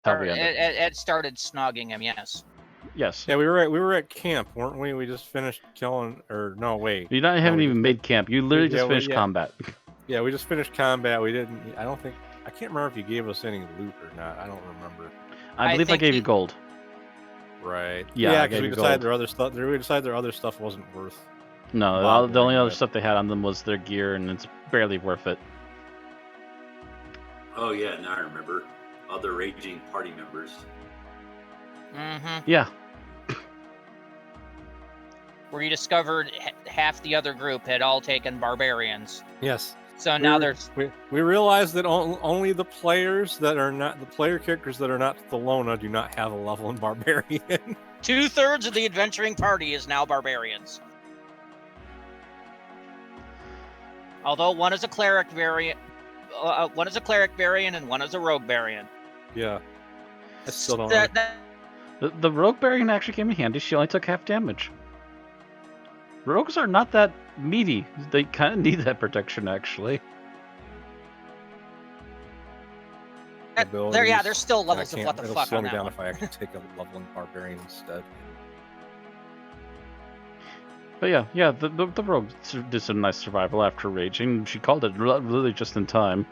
how Or we ended. it started snogging him, yes. Yes. Yeah, we were at camp, weren't we? We just finished killing, or no, wait. You haven't even made camp. You literally just finished combat. Yeah, we just finished combat. We didn't. I can't remember if you gave us any loot or not. I don't remember. I believe I gave you gold. Right. Yeah, because we decided their other stuff. We decided their other stuff wasn't worth. No, the only other stuff they had on them was their gear, and it's barely worth it. Oh yeah, now I remember. Other raging party members. Mm-hmm. Yeah. Where you discovered half the other group had all taken barbarians. Yes. So now there's... We realized that only the players that are not... The player characters that are not Thelona do not have a level in Barbarian. 2/3 of the adventuring party is now barbarians. Although one is a cleric variant... one is a cleric variant and one is a rogue variant. Yeah. I still don't know. The rogue variant actually came in handy. She only took half damage. Rogues are not that meaty. They kind of need that protection, actually. There's still levels of what the fuck slow on me that down one. if I actually take a level in Barbarian instead. But yeah, the rogue did some nice survival after raging. She called it really just in time.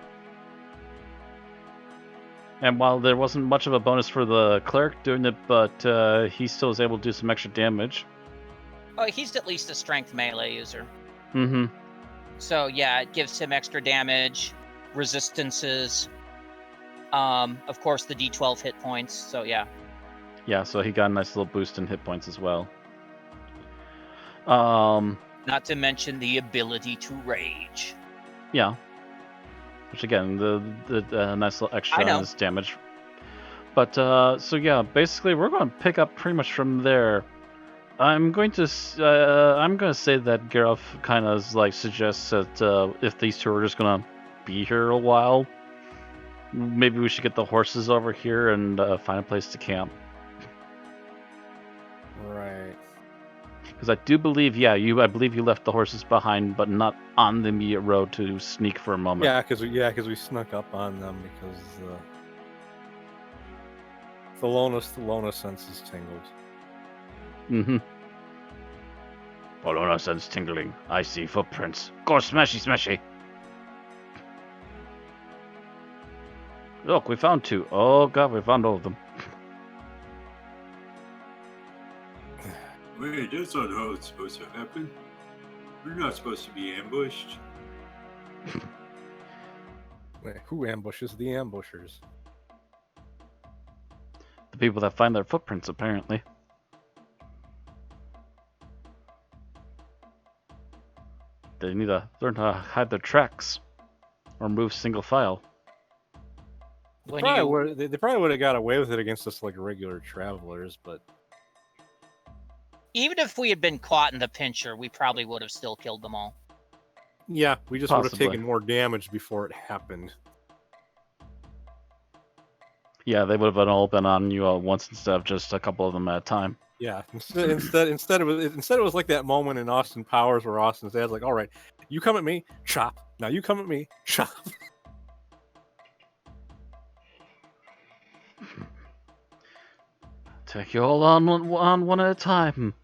And while there wasn't much of a bonus for the cleric doing it, but he still was able to do some extra damage. Oh, he's at least a strength melee user. Mm-hmm. So yeah, it gives him extra damage, resistances, of course the D12 hit points, so yeah. Yeah, so he got a nice little boost in hit points as well. Not to mention the ability to rage. Yeah. Which again, the nice little extra on his damage. But so yeah, basically we're going to pick up pretty much from there. I'm going to say that Geralt kind of like suggests that if these two are just gonna be here a while, maybe we should get the horses over here and find a place to camp. Right. Because I do believe, I believe you left the horses behind, but not on the immediate road to sneak for a moment. Yeah, because we snuck up on them because Thelona senses tingled. Mm-hmm. Thelona sense tingling. I see footprints. Go smashy smashy. Look, we found two. Oh god, we found all of them. Wait, that's not how it's supposed to happen. We're not supposed to be ambushed. Wait, who ambushes the ambushers? The people that find their footprints, apparently. They need to learn how to hide their tracks or move single file. They probably would have got away with it against us like regular travelers, but even if we had been caught in the pincher, we probably would have still killed them all. Yeah, we just would have taken more damage before it happened. Yeah, they would have all been on you all once instead of just a couple of them at a time. Yeah, instead it was like that moment in Austin Powers where Austin's dad's like, "All right, you come at me, chop. Now you come at me, chop." Take you all on one at a time.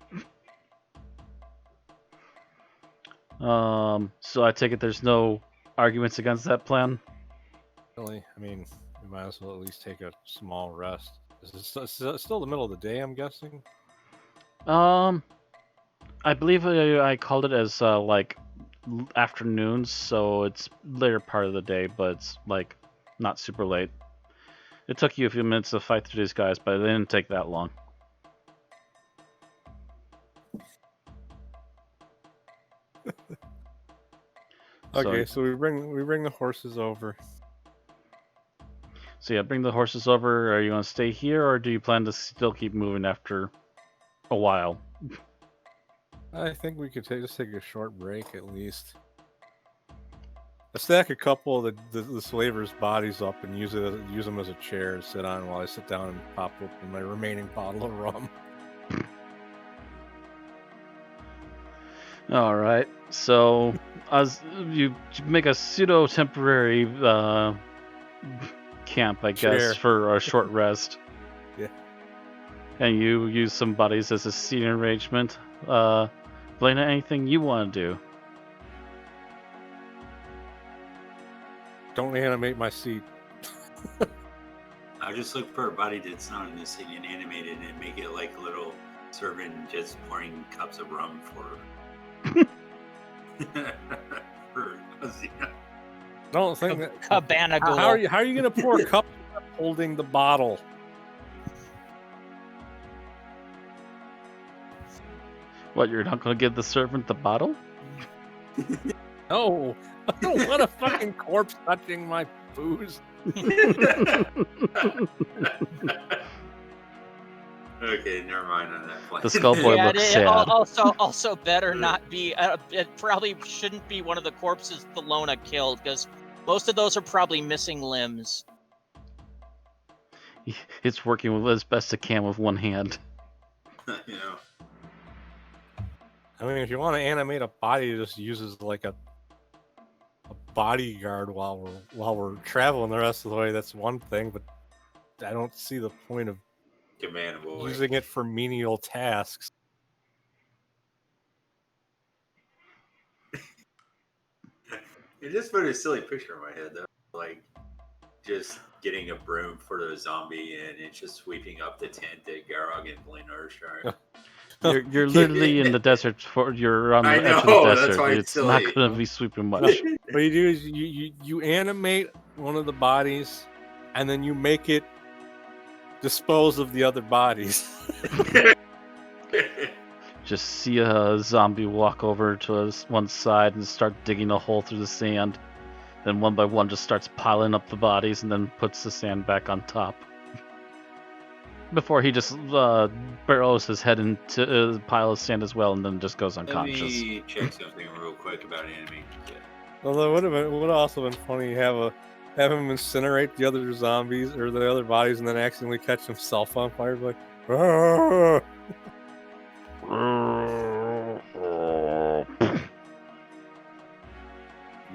So I take it there's no arguments against that plan? Really? I mean, we might as well at least take a small rest. Is it still the middle of the day, I'm guessing? I believe I called it as like afternoons, so it's later part of the day, but it's like not super late. It took you a few minutes to fight through these guys, but it didn't take that long. Okay, so we bring the horses over. So yeah, bring the horses over. Are you going to stay here, or do you plan to still keep moving after a while? I think we could just take a short break at least. I stack a couple of the slavers' bodies up and use them as a chair to sit on while I sit down and pop open my remaining bottle of rum. All right. So as you make a pseudo temporary camp, I Chair. guess, for a short rest. Yeah. And you use some bodies as a seating arrangement. Blana, anything you want to do? Don't animate my seat. I'll just look for a body that's not in this thing and animate it and make it like a little servant just pouring cups of rum for for Azina. I don't think that. Cabana Ghoul. How are you going to pour a cup holding the bottle? What, you're not going to give the servant the bottle? No, I don't want a fucking corpse touching my booze. Okay, never mind on that plan. The skullboy Yeah, looks sad. also better not be. It probably shouldn't be one of the corpses Thelona killed, because most of those are probably missing limbs. It's working with as best it can with one hand. You know. I mean, if you want to animate a body, it just uses like a bodyguard while we're traveling the rest of the way. That's one thing, but I don't see the point of Commendable. using it for menial tasks. It just put a silly picture in my head though, like just getting a broom for the zombie and it's just sweeping up the tent that Garog and Blaine are sharing. You're literally in the desert. You're on the I edge of know, the that's desert. why It's it's not silly. going to be sweeping much. What you do is you animate one of the bodies, and then you make it dispose of the other bodies. Just see a zombie walk over to one side and start digging a hole through the sand. Then one by one just starts piling up the bodies and then puts the sand back on top. Before he just burrows his head into a pile of sand as well and then just goes Let unconscious. me check something real quick about animation. Although it would have also been funny to have him incinerate the other zombies or the other bodies and then accidentally catch himself on fire. Like, "Ah!"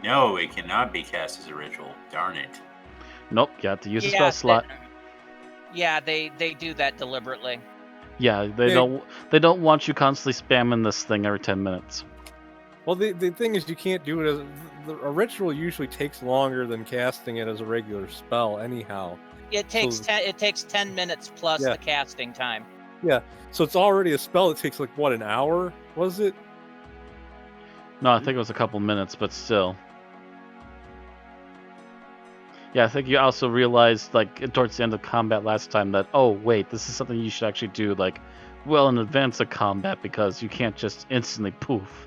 No, it cannot be cast as a ritual. Darn it. Nope, you have to use a spell slot. They do that deliberately. Yeah, they don't want you constantly spamming this thing every 10 minutes. Well, the thing is, you can't do it as a ritual. Usually takes longer than casting it as a regular spell. Anyhow, It takes 10 minutes plus Yeah. the casting time. so it's already a spell that takes like what, an hour? Was it? No, I think it was a couple minutes, but still. Yeah, I think you also realized, like, towards the end of combat last time that, oh, wait, this is something you should actually do, like, well in advance of combat, because you can't just instantly poof.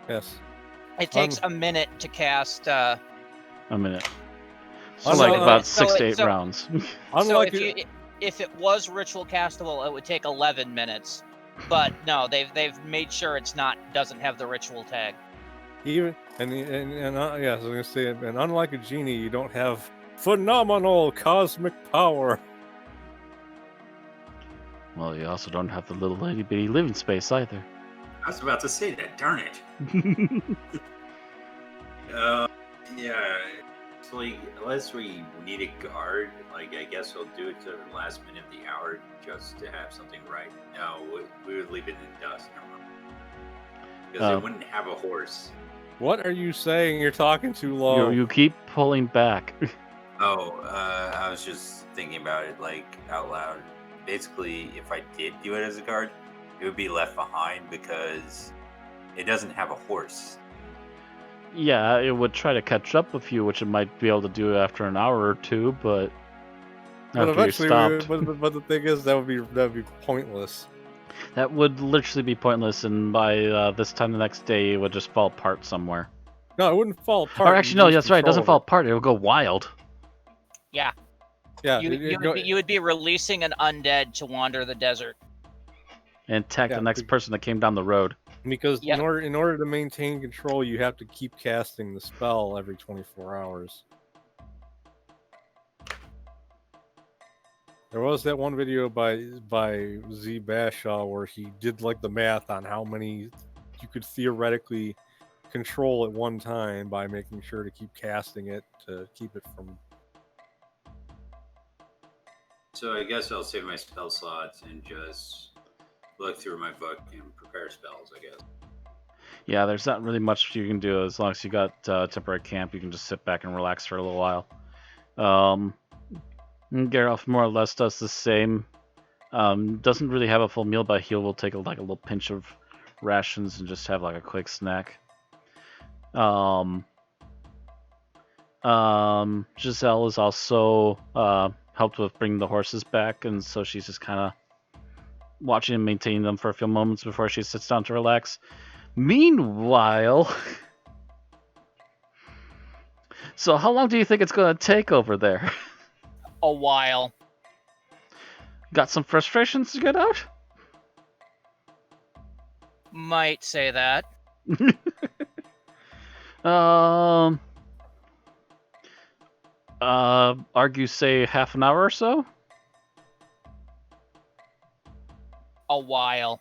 Yes. It takes a minute to cast. A minute. So, Oh, like, no, about so 6 to it- 8 so- rounds. So Unlike if it was ritual castable, it would take 11 minutes. But no, they've made sure doesn't have the ritual tag. even yeah, I was gonna say, and unlike a genie, you don't have phenomenal cosmic power. Well, you also don't have the little itty bitty living space either. I was about to say that. Darn it. Yeah. So, like, unless we need a guard, like, I guess we'll do it to the last minute of the hour just to have something right. No, we would leave it in dust. Because they wouldn't have a horse. What are you saying? You're talking too low. You keep pulling back. Oh, I was just thinking about it, like, out loud. Basically, if I did do it as a guard, it would be left behind because it doesn't have a horse. Yeah, it would try to catch up with you, which it might be able to do after an hour or two, but But after you eventually, stopped, but the thing is, that'd be pointless. that would literally be pointless, and by this time the next day, it would just fall apart somewhere. No, it wouldn't fall apart. Or You actually, no, lose that's right, it doesn't control fall apart, it will go wild. Yeah, Yeah, you would be releasing an undead to wander the desert. And attack Yeah, the next be- person that came down the road. because Yep. in order to maintain control, you have to keep casting the spell every 24 hours. There was that one video by Z Bashaw where he did like the math on how many you could theoretically control at one time by making sure to keep casting it to keep it from. So I guess I'll save my spell slots and just look through my book and prepare spells, I guess. Yeah, there's not really much you can do as long as you got temporary camp. You can just sit back and relax for a little while. Geralt more or less does the same. Doesn't really have a full meal, but he will take like a little pinch of rations and just have like a quick snack. Giselle is also helped with bringing the horses back, and so she's just kind of watching and maintaining them for a few moments before she sits down to relax. Meanwhile, so how long do you think it's going to take over there? A while. Got some frustrations to get out? Might say that. Argue say half an hour or so? A while.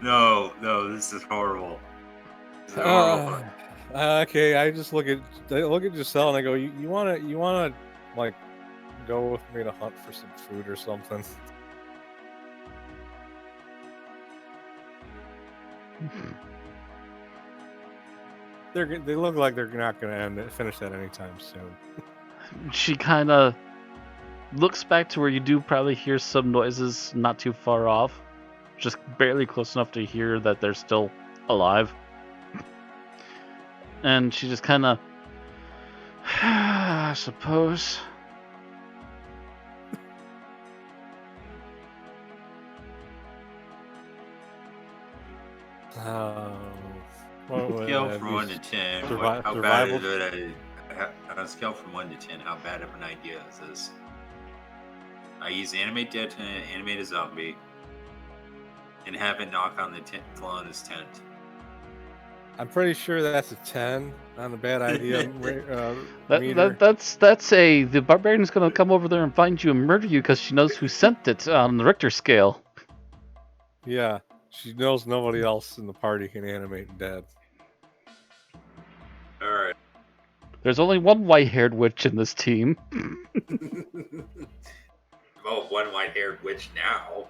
No, this is horrible. This is horrible. Okay, I just look at Giselle and I go, you wanna like go with me to hunt for some food or something? They look like they're not gonna finish that anytime soon. She kind of looks back to where you do probably hear some noises not too far off, just barely close enough to hear that they're still alive. And she just kind of, I suppose. Scale from 1 to 10. How bad is it? On a scale from 1 to 10, how bad of an idea is this? I use animate dead to animate a zombie and have it knock on the Kelowna's tent. I'm pretty sure that's a 10 on a bad idea. The barbarian's gonna come over there and find you and murder you because she knows who sent it on the Richter scale. Yeah, she knows nobody else in the party can animate dead. All right. There's only one white-haired witch in this team. Well, one white-haired witch now.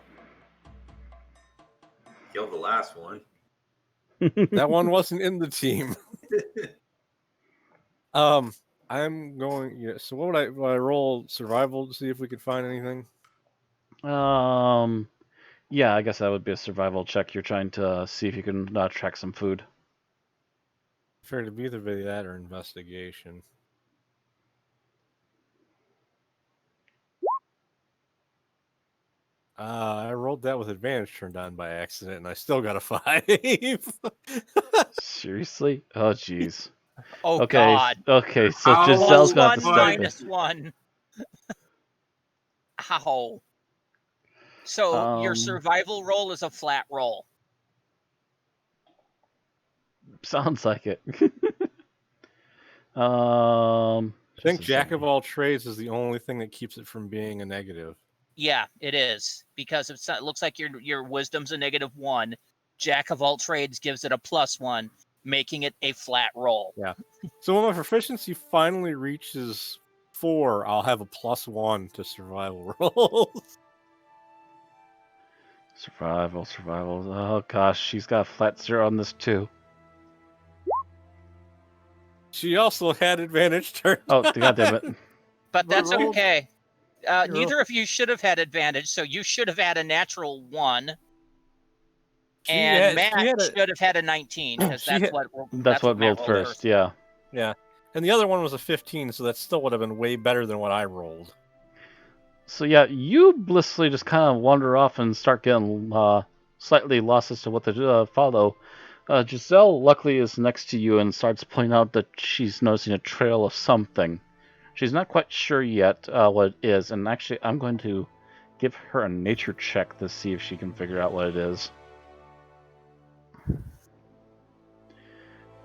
Killed the last one. That one wasn't in the team. I'm going. Yeah. So what would I roll survival to see if we could find anything? Yeah, I guess that would be a survival check. You're trying to see if you can track some food. Fair to be either that or investigation. I rolled that with advantage turned on by accident, and I still got a 5. Seriously? Oh, jeez. Oh, okay, God. Okay, so Giselle's got to step in. -1. Ow. So your survival roll is a flat roll. Sounds like it. I think Jack of all trades is the only thing that keeps it from being a negative. Yeah, it is, because it looks like your wisdom's a -1. Jack of all trades gives it a +1, making it a flat roll. Yeah. So when my proficiency finally reaches 4, I'll have a +1 to survival rolls. Survival. Oh gosh, she's got a flat 0 on this too. She also had advantage turn. Oh, god damn it. But that's okay. Neither of you should have had advantage, so you should have had a natural 1. And Matt should have had a 19, because that's what rolled first. Yeah. And the other one was a 15, so that still would have been way better than what I rolled. So yeah, you blissfully just kind of wander off and start getting slightly lost as to what to follow. Giselle, luckily, is next to you and starts pointing out that she's noticing a trail of something. She's not quite sure yet what it is, and actually, I'm going to give her a nature check to see if she can figure out what it is.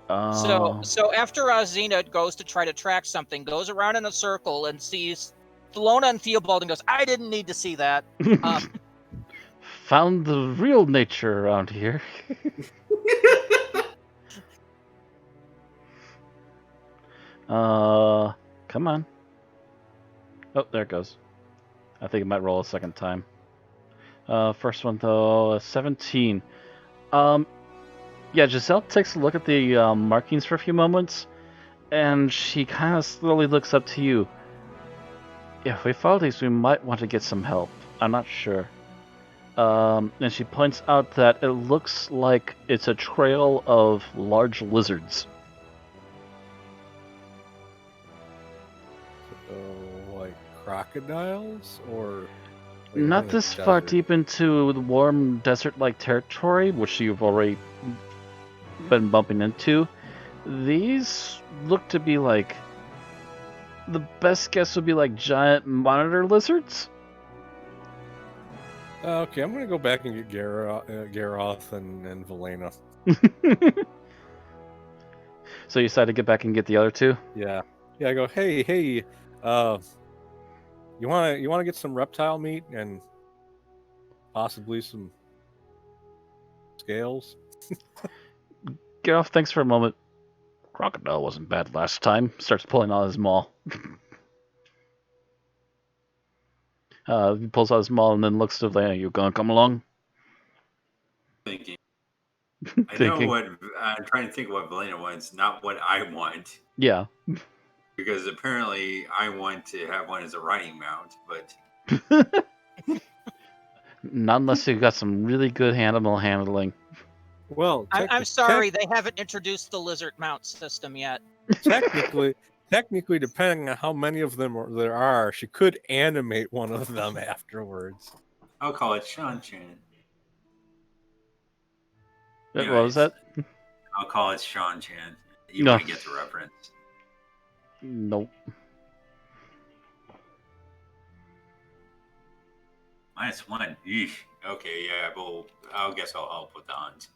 So after Xena goes to try to track something, goes around in a circle and sees Lona and Theobald and goes, I didn't need to see that. Found the real nature around here. Come on. Oh, there it goes. I think it might roll a second time. First one though, 17. Yeah, Giselle takes a look at the markings for a few moments, and she kind of slowly looks up to you. If we follow these, we might want to get some help. I'm not sure. And she points out that it looks like it's a trail of large lizards. Like crocodiles, or not this far deep into the warm desert-like territory, which you've already been bumping into. These look to be like, the best guess would be like giant monitor lizards. Okay, I'm gonna go back and get Garroth and Velena. So you decide to get back and get the other two? Yeah. I go, hey, you wanna get some reptile meat and possibly some scales? Garroth thinks for a moment. Crocodile wasn't bad last time. Starts pulling out his maul. He pulls out his maul and then looks to Velena. You gonna come along? Thinking. I know what I'm trying to think of what Velena wants, not what I want. Yeah. Because apparently I want to have one as a riding mount, but not unless you've got some really good animal handling. Well, I'm sorry, they haven't introduced the lizard mount system yet. Technically, depending on how many of them there are, she could animate one of them afterwards. I'll call it Sean-chan. What was that? I'll call it Sean-chan. You want to get the reference? Nope. -1. Eesh. Okay, yeah, well, I guess I'll help with the hunt.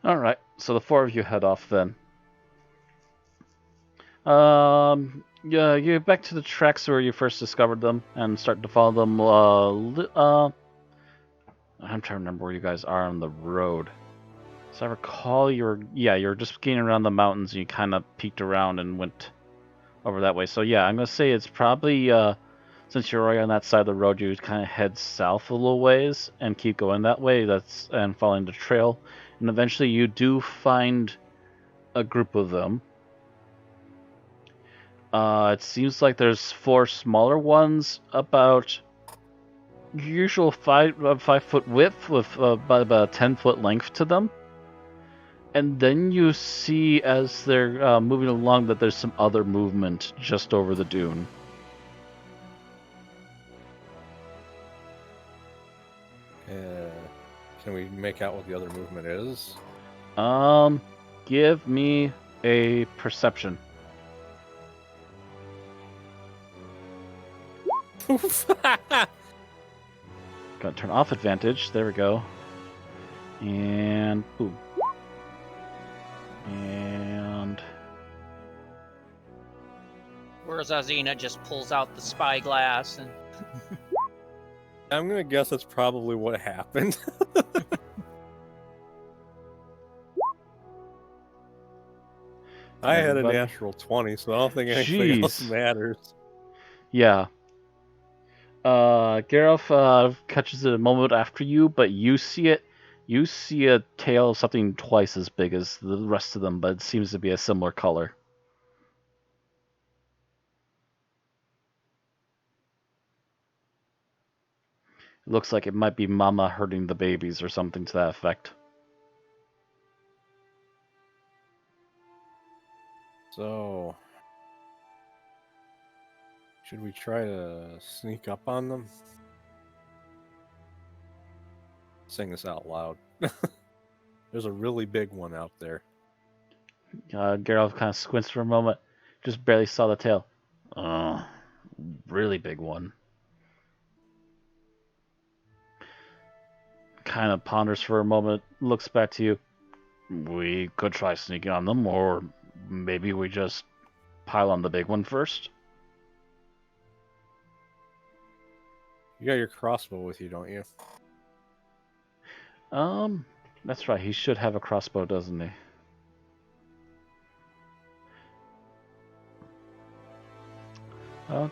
Alright, so the four of you head off then. Yeah, you get back to the tracks where you first discovered them and start to follow them. I'm trying to remember where you guys are on the road. So I recall you're just getting around the mountains and you kind of peeked around and went over that way. So yeah, I'm going to say it's probably, since you're already on that side of the road, you kind of head south a little ways and keep going that way. And following the trail. And eventually you do find a group of them. It seems like there's 4 smaller ones about usual 5 foot width with about a 10-foot length to them. And then you see as they're moving along that there's some other movement just over the dune. Can we make out what the other movement is? Give me a perception. Gonna turn off advantage. There we go. And boom. And whereas Azina just pulls out the spyglass and I'm gonna guess that's probably what happened. I had a natural 20, so I don't think anything else matters. Yeah. Gareth catches it a moment after you, but you see it. You see a tail something twice as big as the rest of them, but it seems to be a similar color. It looks like it might be Mama herding the babies or something to that effect. So, should we try to sneak up on them? Saying this out loud. There's a really big one out there. Geralt kind of squints for a moment. Just barely saw the tail. Really big one. Kind of ponders for a moment, looks back to you. We could try sneaking on them, or maybe we just pile on the big one first. You got your crossbow with you, don't you? That's right. He should have a crossbow, doesn't he? Oh,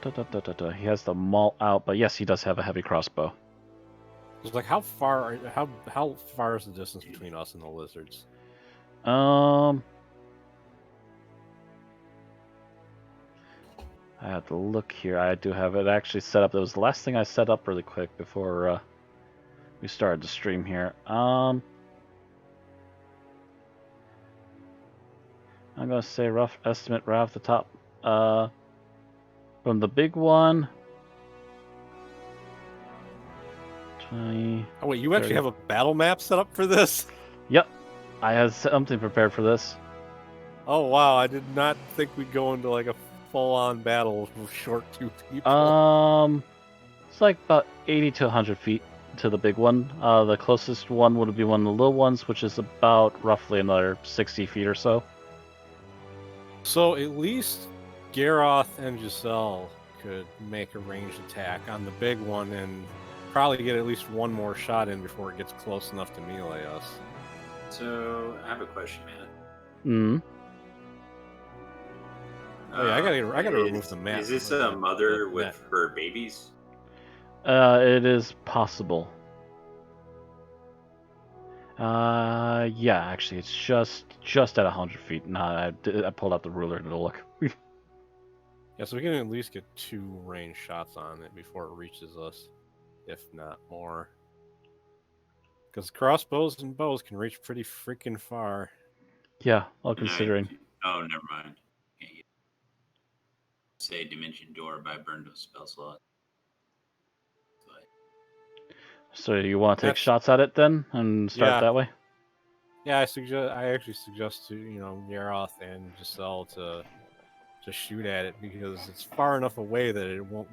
he has the maul out, but yes, he does have a heavy crossbow. It's like how far is the distance between us and the lizards? I have to look here. I do have it actually set up. That was the last thing I set up really quick before we started the stream here. I'm gonna say rough estimate right off the top. From the big one. 20. Oh wait, you actually have a battle map set up for this? Yep, I had something prepared for this. Oh wow, I did not think we'd go into like a full-on battle with short two people. It's like about 80 to 100 feet to the big one. The closest one would be one of the little ones, which is about roughly another 60 feet or so. So at least Garroth and Giselle could make a ranged attack on the big one and probably get at least one more shot in before it gets close enough to melee us. So I have a question, man. Oh yeah, I gotta remove the map. Is this a mother with her babies? It is possible. Yeah, actually, it's just at 100 feet. Nah, I pulled out the ruler to look. Yeah, so we can at least get 2 range shots on it before it reaches us, if not more. Because crossbows and bows can reach pretty freaking far. Yeah, all considering. Oh, never mind. Can't say Dimension Door, but I burned a spell slot. So you want to take shots at it then and start that way? Yeah, I actually suggest to Yaroth and Giselle to shoot at it because it's far enough away that it won't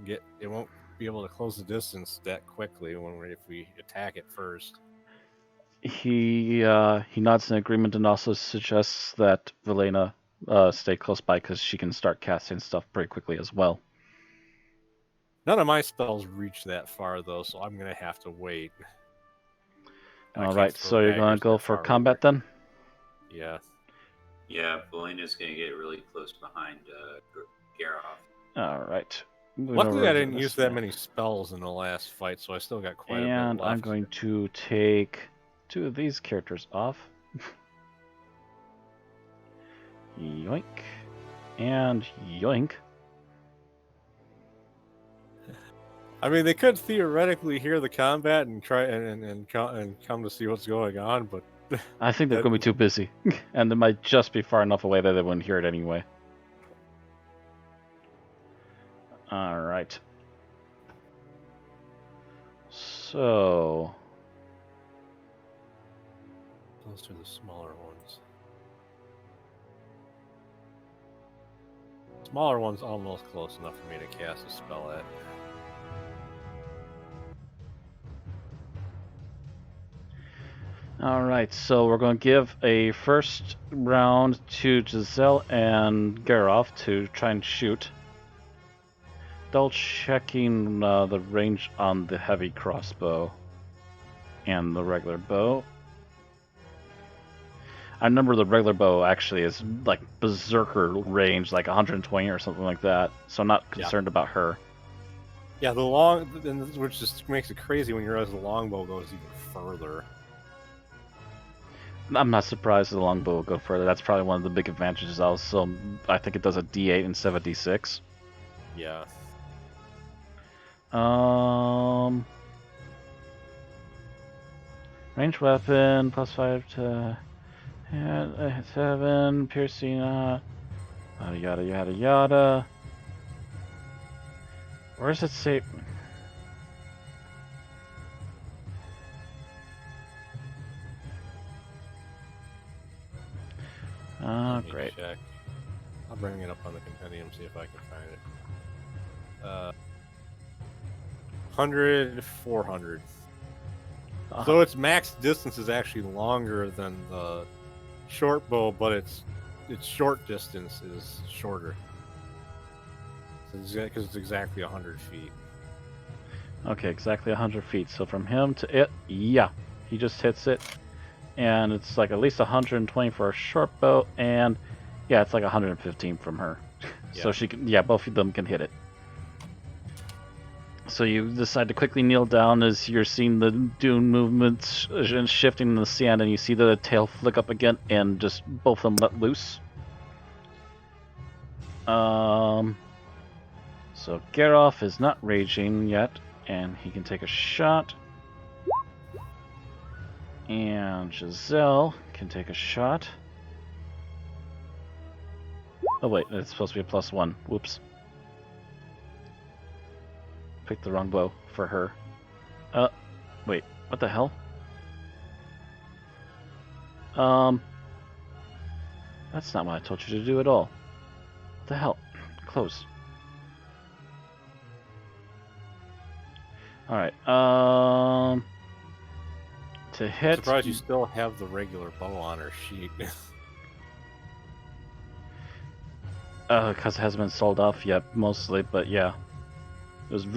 be able to close the distance that quickly if we attack it first. He nods in agreement and also suggests that Velena stay close by because she can start casting stuff pretty quickly as well. None of my spells reach that far though, so I'm gonna have to wait. All right, so you're gonna go for combat then? Yeah. Yeah, Velena's gonna get really close behind Garroth. All right. Luckily, I didn't use that many spells in the last fight, so I still got quite a bit left. And I'm going to take 2 of these characters off. Yoink. And yoink. I mean, they could theoretically hear the combat and try and come to see what's going on, but I think they're going to be too busy, and they might just be far enough away that they wouldn't hear it anyway. All right. So those are the smaller ones. Smaller one's almost close enough for me to cast a spell at. Alright, so we're going to give a first round to Giselle and Garroth to try and shoot. Double checking the range on the heavy crossbow and the regular bow. I remember the regular bow actually is like berserker range, like 120 or something like that, so I'm not concerned about her. Yeah, which just makes it crazy when you realize the longbow goes even further. I'm not surprised the longbow will go further. That's probably one of the big advantages. Also, I think it does a D8 instead of a D6. Yeah. Range weapon +5 to 7 piercing. Yada yada yada yada. Where does it say? Great. Check. I'll bring it up on the compendium, see if I can find it. 100, 400. So its max distance is actually longer than the short bow, but its short distance is shorter. Because it's exactly 100 feet. Okay, exactly 100 feet. So from him to it, yeah, he just hits it. And it's like at least 120 for a short bow, and yeah, it's like 115 from her. Yeah. So she can, yeah, both of them can hit it. So you decide to quickly kneel down as you're seeing the dune movements shifting in the sand, and you see the tail flick up again, and just both of them let loose. So Garoff is not raging yet, and he can take a shot. And Giselle can take a shot. Oh wait, it's supposed to be a +1. Whoops. Picked the wrong bow for her. Wait, what the hell? That's not what I told you to do at all. What the hell? Close. Alright, to hit... I'm surprised you still have the regular bow on her sheet. Because it hasn't been sold off yet, mostly, but yeah. It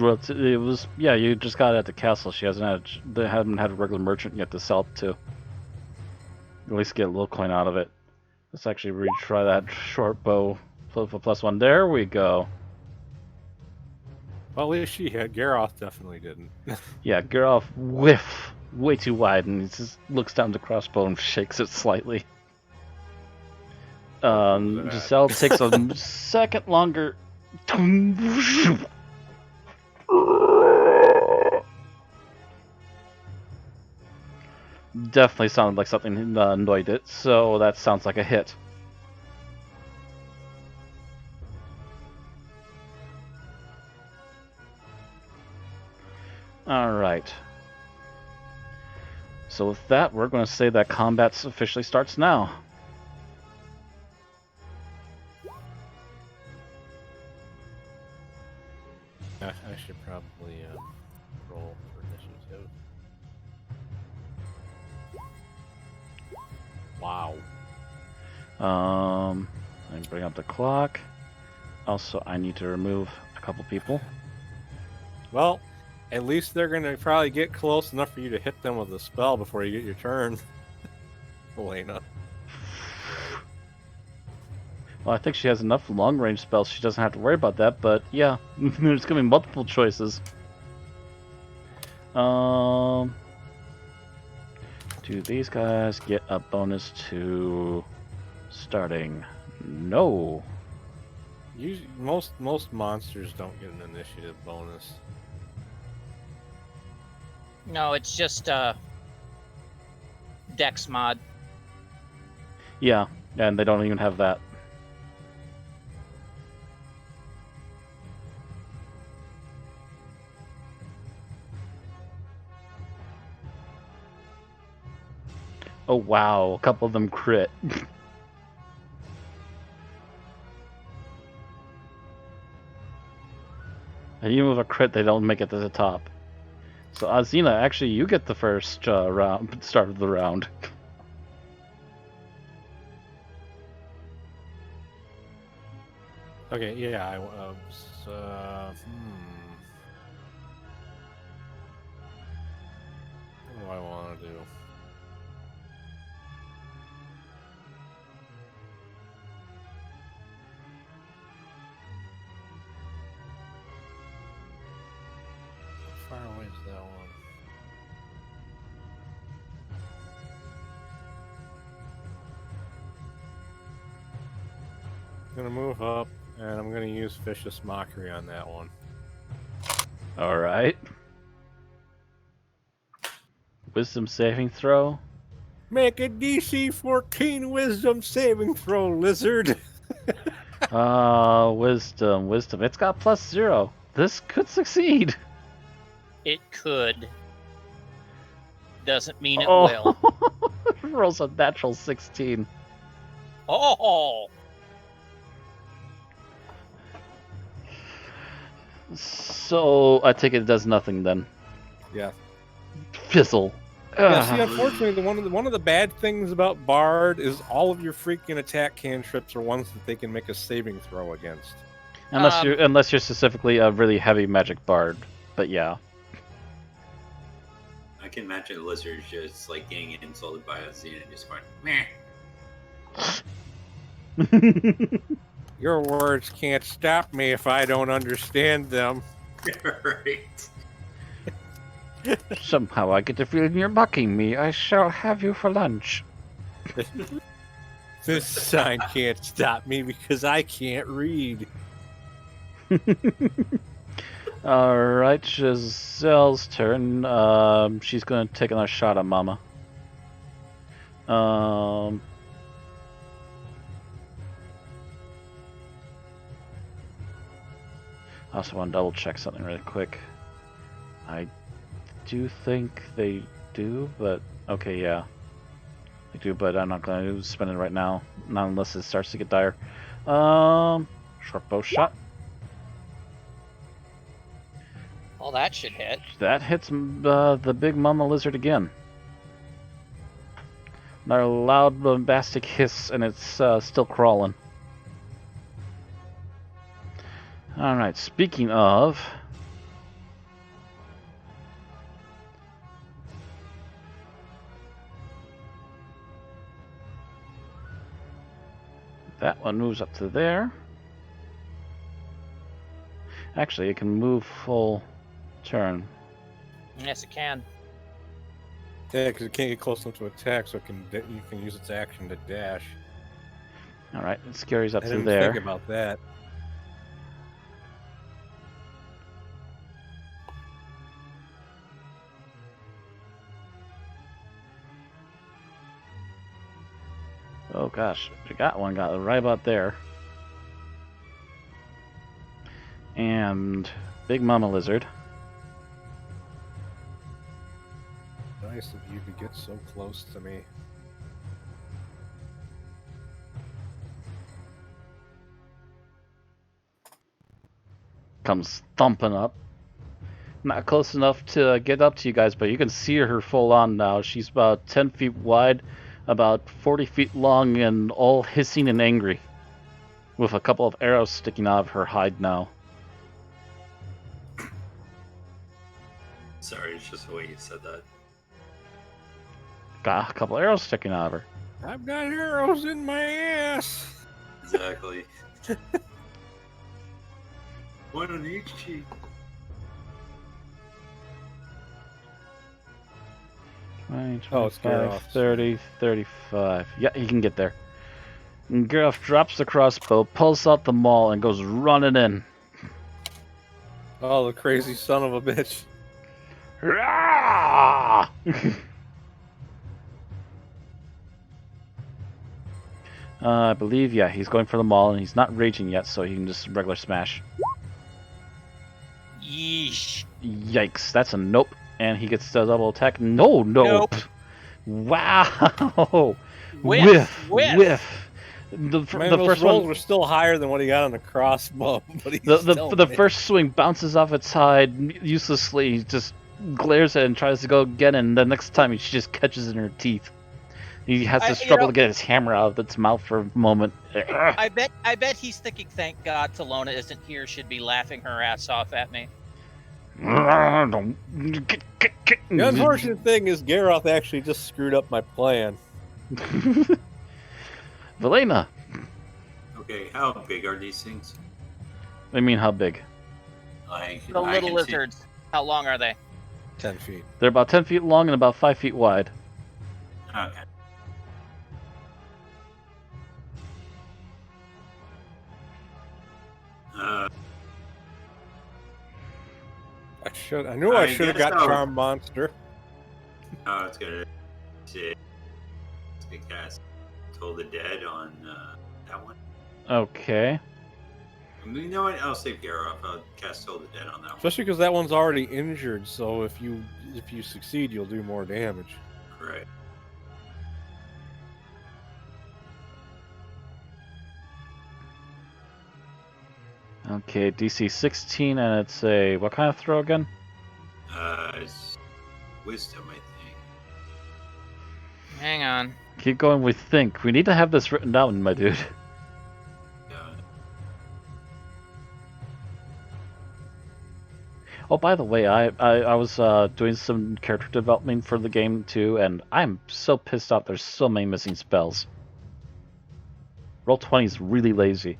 was yeah, you just got it at the castle. They haven't had a regular merchant yet to sell it to. At least get a little coin out of it. Let's actually retry that short bow for +1. There we go. Well, at least she had. Garoff definitely didn't. Yeah, Garoff whiff way too wide, and he just looks down the crossbow and shakes it slightly. Giselle takes a second longer. Definitely sounded like something annoyed it, so that sounds like a hit. Alright. So with that, we're going to say that combat officially starts now. I should probably roll for initiative. Wow. Let me bring up the clock. Also, I need to remove a couple people. Well, at least they're going to probably get close enough for you to hit them with a spell before you get your turn. Elena. Well, I think she has enough long-range spells. She doesn't have to worry about that, but yeah, there's going to be multiple choices. Do these guys get a bonus to starting? No. Most monsters don't get an initiative bonus. No, it's just Dex mod. Yeah, and they don't even have that. Oh wow, a couple of them crit. And even with a crit, they don't make it to the top. So Azina, actually, you get the first start of the round. Okay, yeah, What do I want to do? How far away is that one? I'm gonna move up, and I'm gonna use Vicious Mockery on that one. Alright. Wisdom saving throw. Make a DC 14 Wisdom saving throw, lizard! Wisdom. It's got +0. This could succeed. It could. Doesn't mean it will. Rolls a natural 16. Oh! So, I take it does nothing then. Yeah. Fizzle. Yeah, see, unfortunately, one of the bad things about Bard is all of your freaking attack cantrips are ones that they can make a saving throw against. Unless you're specifically a really heavy magic bard, but yeah. can imagine the lizard just like getting insulted by a Xena and just going, meh. Your words can't stop me if I don't understand them. Right. Somehow I get the feeling you're mocking me. I shall have you for lunch. This sign can't stop me because I can't read. Alright, Giselle's turn. She's gonna take another shot at Mama. I also want to double check something really quick. I do think they do, but okay, yeah. They do, but I'm not going to spend it right now. Not unless it starts to get dire. Short bow shot. Well, that should hit. That hits the big mama lizard again. Another loud bombastic hiss, and it's still crawling. Alright, speaking of... that one moves up to there. Actually, it can move full turn. Yes, it can. Yeah, because it can't get close enough to attack, so you can use its action to dash. Alright, it scurries up I to didn't there. think about that. Oh gosh, I got one, got it right about there. And big mama lizard. Nice of you to get so close to me. Comes thumping up. Not close enough to get up to you guys, but you can see her full on now. She's about 10 feet wide, about 40 feet long, and all hissing and angry. With a couple of arrows sticking out of her hide now. Sorry, it's just the way you said that. Got a couple arrows sticking out of her. I've got arrows in my ass. Exactly. One on each cheek. 20, Oh, it's 25, Geralt. 30, 35. Yeah, he can get there. And Geralt drops the crossbow, pulls out the maul, and goes running in. Oh, the crazy son of a bitch. I believe, yeah, he's going for the maul, and he's not raging yet, so he can just regular smash. Yeesh. Yikes, that's a nope. And he gets the double attack. No, nope. Wow. Whiff. The first rolls were still higher than what he got on the crossbow. But the first swing bounces off its side uselessly. He just glares at it and tries to go again, and the next time he just catches it in her teeth. He has to struggle to get his hammer out of its mouth for a moment. I bet he's thinking, thank God Talona isn't here. She'd be laughing her ass off at me. The unfortunate thing is Geralt actually just screwed up my plan. Velena. Okay, how big are these things? I mean, how big? Like The little lizards. How long are they? 10 feet. They're about 10 feet long and about 5 feet wide. Okay. I knew I should have got Charm Monster. Oh, it's gonna sit. It's gonna cast Toll the Dead on that one. Okay. You know what? I'll save Geralt. I'll cast Toll the Dead on that one. Especially because that one's already injured, so if you succeed, you'll do more damage. Right. Okay, DC 16, and it's a... what kind of throw again? It's Wisdom, I think. Hang on. Keep going with think. We need to have this written down, my dude. Oh, by the way, I was doing some character development for the game too, and I'm so pissed off. There's so many missing spells. Roll20 is really lazy.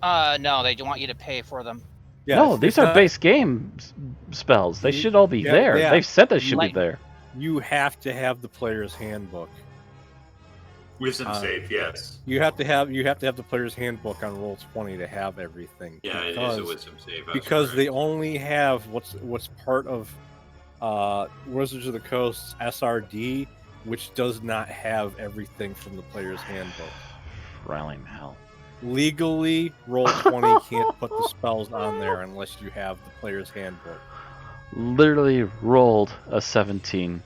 No, they want you to pay for them. Yeah, no, these are base game spells. They should all be there. Yeah. They've said they should be there. You have to have the player's handbook. Wisdom save, yes. You have to have the player's handbook on Roll20 to have everything. Yeah, it is a wisdom save. Because they only have what's part of Wizards of the Coast's SRD, which does not have everything from the player's handbook. Rallying hell. Legally, Roll20 can't put the spells on there unless you have the player's handbook. Literally rolled a 17.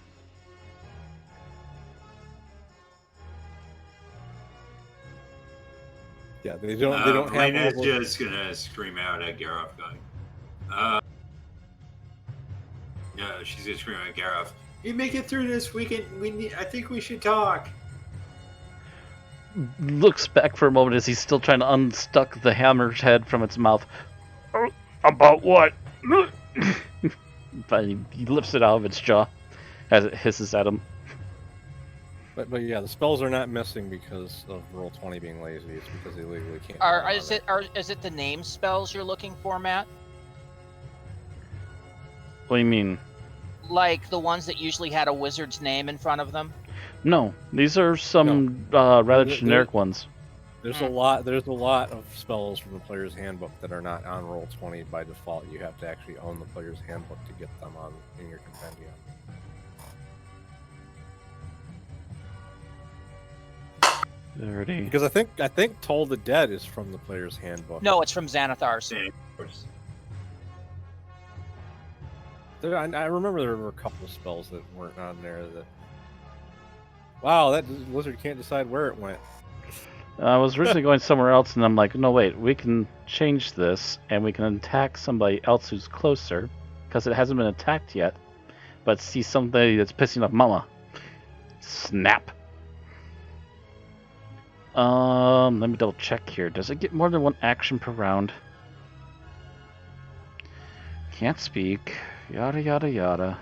Yeah, they don't have. Lena's just gonna scream out at Gareth, going, no, she's gonna scream at Gareth. You make it through this weekend. I think we should talk. Looks back for a moment as he's still trying to unstuck the hammer's head from its mouth. About what? But he lifts it out of its jaw as it hisses at him. But yeah, the spells are not missing because of Roll20 being lazy. It's because they legally can't. Is it the name spells you're looking for, Matt? What do you mean? Like the ones that usually had a wizard's name in front of them? No, these are some rather generic ones. There's a lot of spells from the player's handbook that are not on Roll20 by default. You have to actually own the player's handbook to get them on in your compendium. Because I think Toll the Dead is from the player's handbook. No, it's from Xanathar's. I remember there were a couple of spells that weren't on there. Wow, that wizard can't decide where it went. I was originally going somewhere else, and I'm like, no, wait, we can change this, and we can attack somebody else who's closer, because it hasn't been attacked yet, but see somebody that's pissing off Mama. Snap. Let me double check here. Does it get more than one action per round? Can't speak. Yada, yada, yada.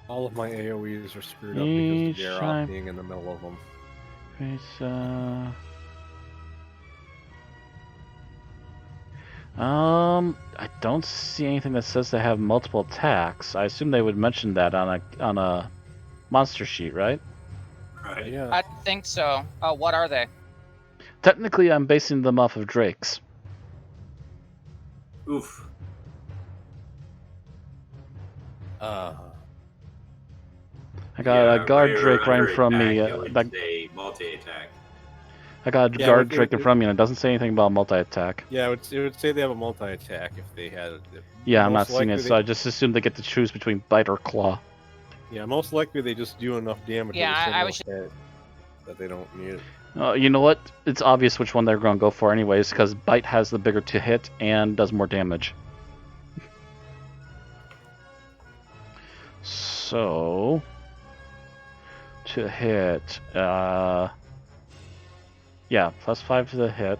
All of my AoEs are screwed up because of Geralt being in the middle of them. I don't see anything that says they have multiple attacks. I assume they would mention that on a monster sheet, right? Right. Yeah. I think so. What are they? Technically, I'm basing them off of Drake's. Oof. I got a guard Drake right in front of me. Multi-attack. I got a guard Drake in front of me, and it doesn't say anything about multi-attack. Yeah, it would say they have a multi-attack if they had it. Yeah, I'm not seeing it, so I just assume they get to choose between bite or claw. Yeah, most likely they just do enough damage that they don't need it. You know what? It's obvious which one they're going to go for anyways, because bite has the bigger to hit and does more damage. So... to hit, yeah, +5 to the hit.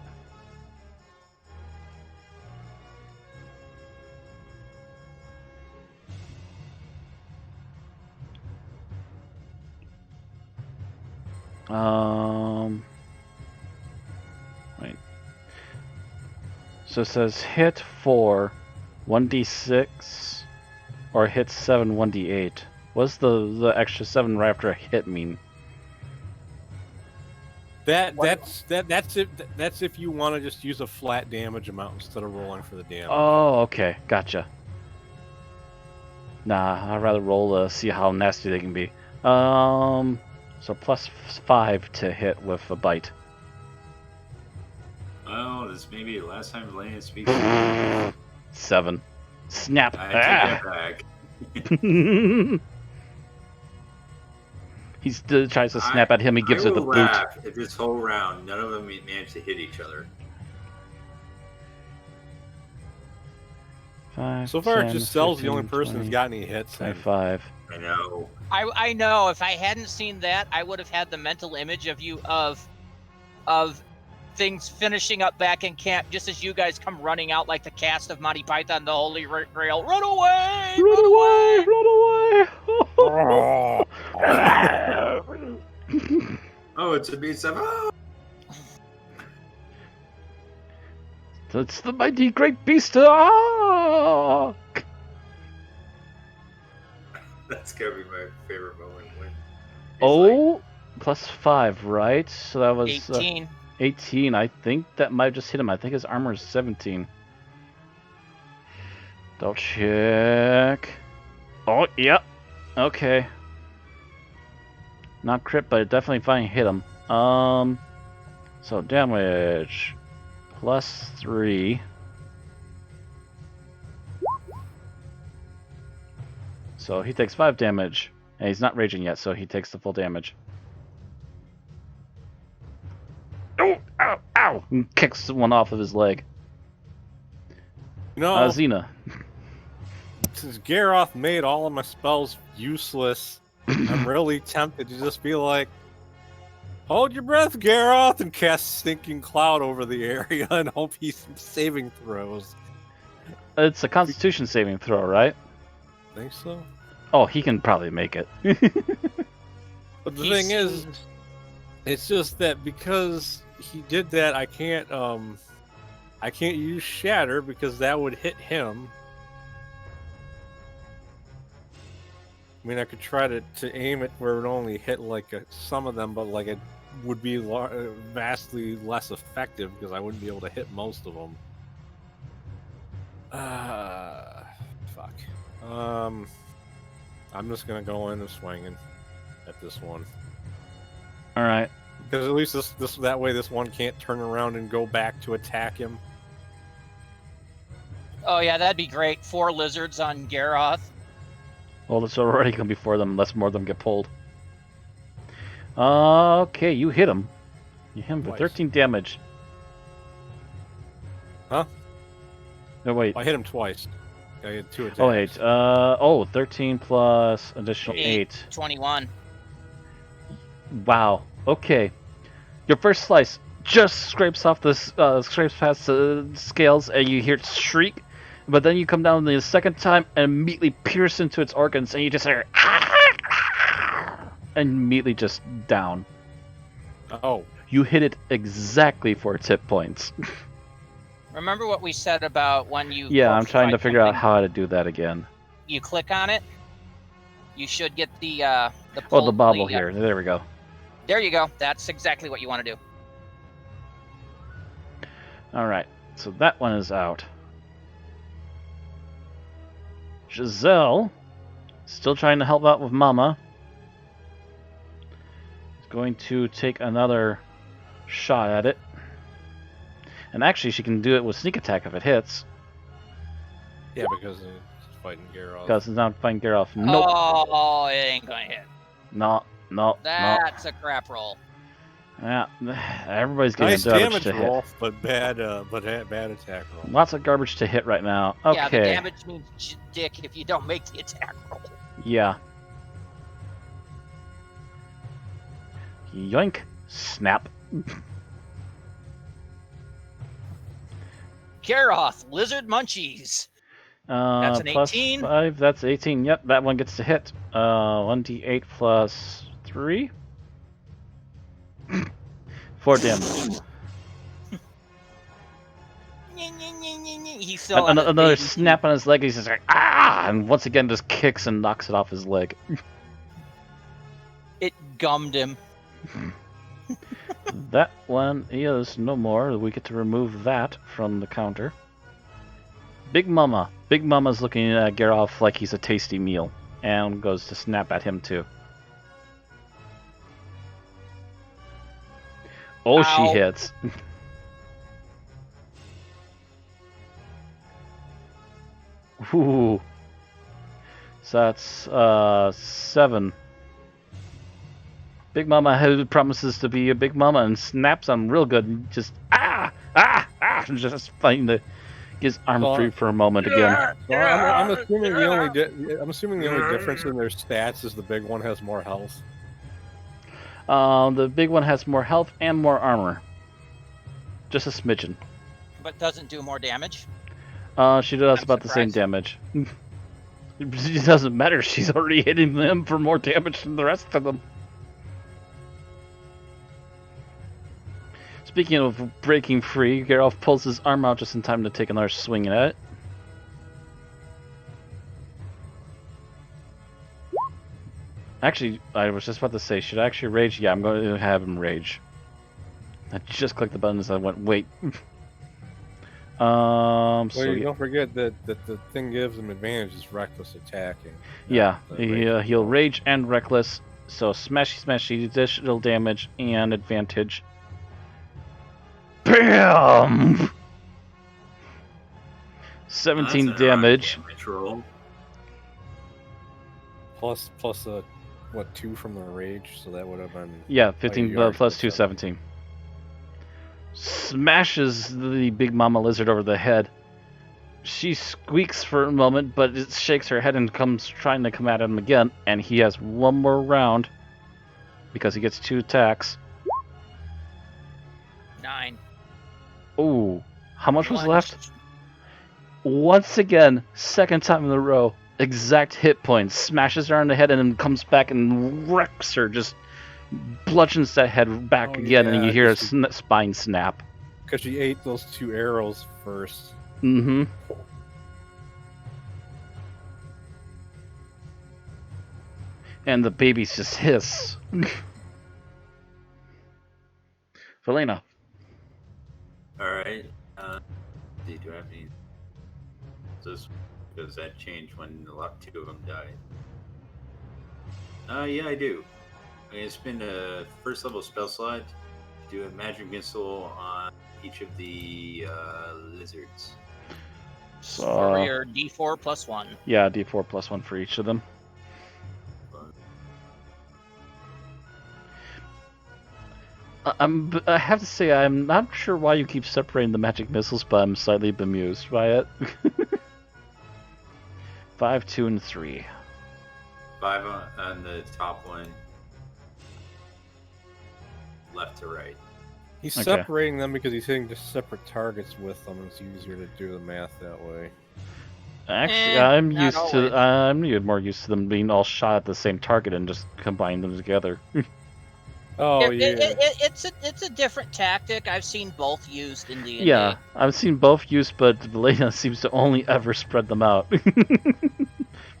Wait. So it says hit 4, 1d6, or hit 7, 1d8. What's the extra 7 right after a hit mean? That's if you want to just use a flat damage amount instead of rolling for the damage. Oh, okay, gotcha. Nah, I'd rather roll to see how nasty they can be. So +5 to hit with a bite. Well, this may be the last time Lena speaks. 7. Snap. I take that back. He still tries to snap at him. He gives her the boot. If this whole round, none of them managed to hit each other. 5, so far, 10, it just Cell's 15, the only person 20, who's got any hits. 5. I know. I know. If I hadn't seen that, I would have had the mental image of you of things finishing up back in camp just as you guys come running out like the cast of Monty Python, the Holy Grail. Run away! Run away! Oh, it's a beast of... Oh! It's the mighty great beast! Ah! That's gotta be my favorite moment when... Oh, plus 5, right? So that was 18. 18. I think that might have just hit him. I think his armor is 17. Double check. Oh, yep. Okay. Not crit, but it definitely finally hit him. So damage plus 3. So he takes 5 damage. And he's not raging yet, so he takes the full damage. Oh, ow, ow! And kicks one off of his leg. No. Xena. Since Garroth made all of my spells useless, I'm really tempted to just be like, hold your breath, Garroth, and cast Stinking Cloud over the area and hope he's saving throws. It's a Constitution saving throw, right? Think so? Oh, he can probably make it. But the thing is, it's just that because he did that, I can't use Shatter because that would hit him. I mean, I could try to aim it where it would only hit like some of them, but like it would be vastly less effective because I wouldn't be able to hit most of them. Fuck. I'm just gonna go in and swinging at this one. All right. Because at least this that way this one can't turn around and go back to attack him. Oh yeah, that'd be great. 4 lizards on Garroth. Well, it's already going to be 4 of them, unless more of them get pulled. Okay, you hit him. You hit him for 13 damage. Huh? No, wait. I hit him twice. I had 2 attacks. Oh, wait. 13 plus additional 8. 21. Wow. Okay. Your first slice just scrapes off the scrapes past the scales, and you hear it shriek. But then you come down the second time and immediately pierce into its organs, and you just hear and immediately just down. Oh. You hit it exactly for its hit points. Remember what we said about when you... Yeah, I'm trying to figure out how to do that again. You click on it, you should get the the bobble here. There we go. There you go. That's exactly what you want to do. All right, so that one is out. Giselle, still trying to help out with Mama, is going to take another shot at it. And actually, she can do it with sneak attack if it hits. Yeah, because it's fighting Garroth. Because it's not fighting Garroth. Nope. Oh, it ain't going to hit. No. That's a crap roll. Yeah, everybody's getting nice a garbage damage to roll, hit. but bad attack roll. Lots of garbage to hit right now. Okay. Yeah, the damage means dick if you don't make the attack roll. Yeah. Yoink. Snap. Garroth, lizard munchies. That's an plus 18. 5, that's 18. Yep, that one gets to hit. 1d8 plus 3. 4 damage. He's still Another snap on his leg. He's just like, ah! And once again, just kicks and knocks it off his leg. It gummed him. That one is no more. We get to remove that from the counter. Big Mama. Big Mama's looking at Garroth like he's a tasty meal. And goes to snap at him too. Oh, Ow. she hits. Ooh. So that's 7. Big Mama promises to be a big mama and snaps on real good. And just just fighting to get his arm free for a moment again. So I'm assuming the only difference in their stats is the big one has more health. The big one has more health and more armor. Just a smidgen. But doesn't do more damage? She does about the same damage. It doesn't matter. She's already hitting them for more damage than the rest of them. Speaking of breaking free, Geralt pulls his arm out just in time to take another swing at it. Actually, I was just about to say, should I actually rage? Yeah, I'm going to have him rage. I just clicked the button as I went, wait. Well, don't forget that the thing gives him advantage is reckless attacking. Yeah, he'll rage and reckless, so smashy, additional damage and advantage. BAM! 17 damage. Plus what, 2 from the rage, so that would have been... Yeah, 15 plus 2, 17. Smashes the big mama lizard over the head. She squeaks for a moment, but it shakes her head and comes trying to come at him again, and he has one more round because he gets 2 attacks. 9. Ooh, how much was left? Once again, second time in a row, exact hit points. Smashes her on the head and then comes back and wrecks her, just bludgeons that head back again, and you hear a spine snap. Because she ate those 2 arrows first. Mm-hmm. And the babies just hiss. Valena. Alright. Do I have any... Because that changed when 2 of them died. Yeah, I do. I'm going to spend a first level spell slot, do a magic missile on each of the lizards. So for your D4 plus 1. Yeah, D4 plus 1 for each of them. I have to say, I'm not sure why you keep separating the magic missiles, but I'm slightly bemused by it. 5, 2, and 3. 5 on the top one. Left to right. He's separating them because he's hitting just separate targets with them. It's easier to do the math that way. Actually, I'm more used to them being all shot at the same target and just combine them together. It's a different tactic. I've seen both used in the Yeah, I've seen both used, but Valena seems to only ever spread them out.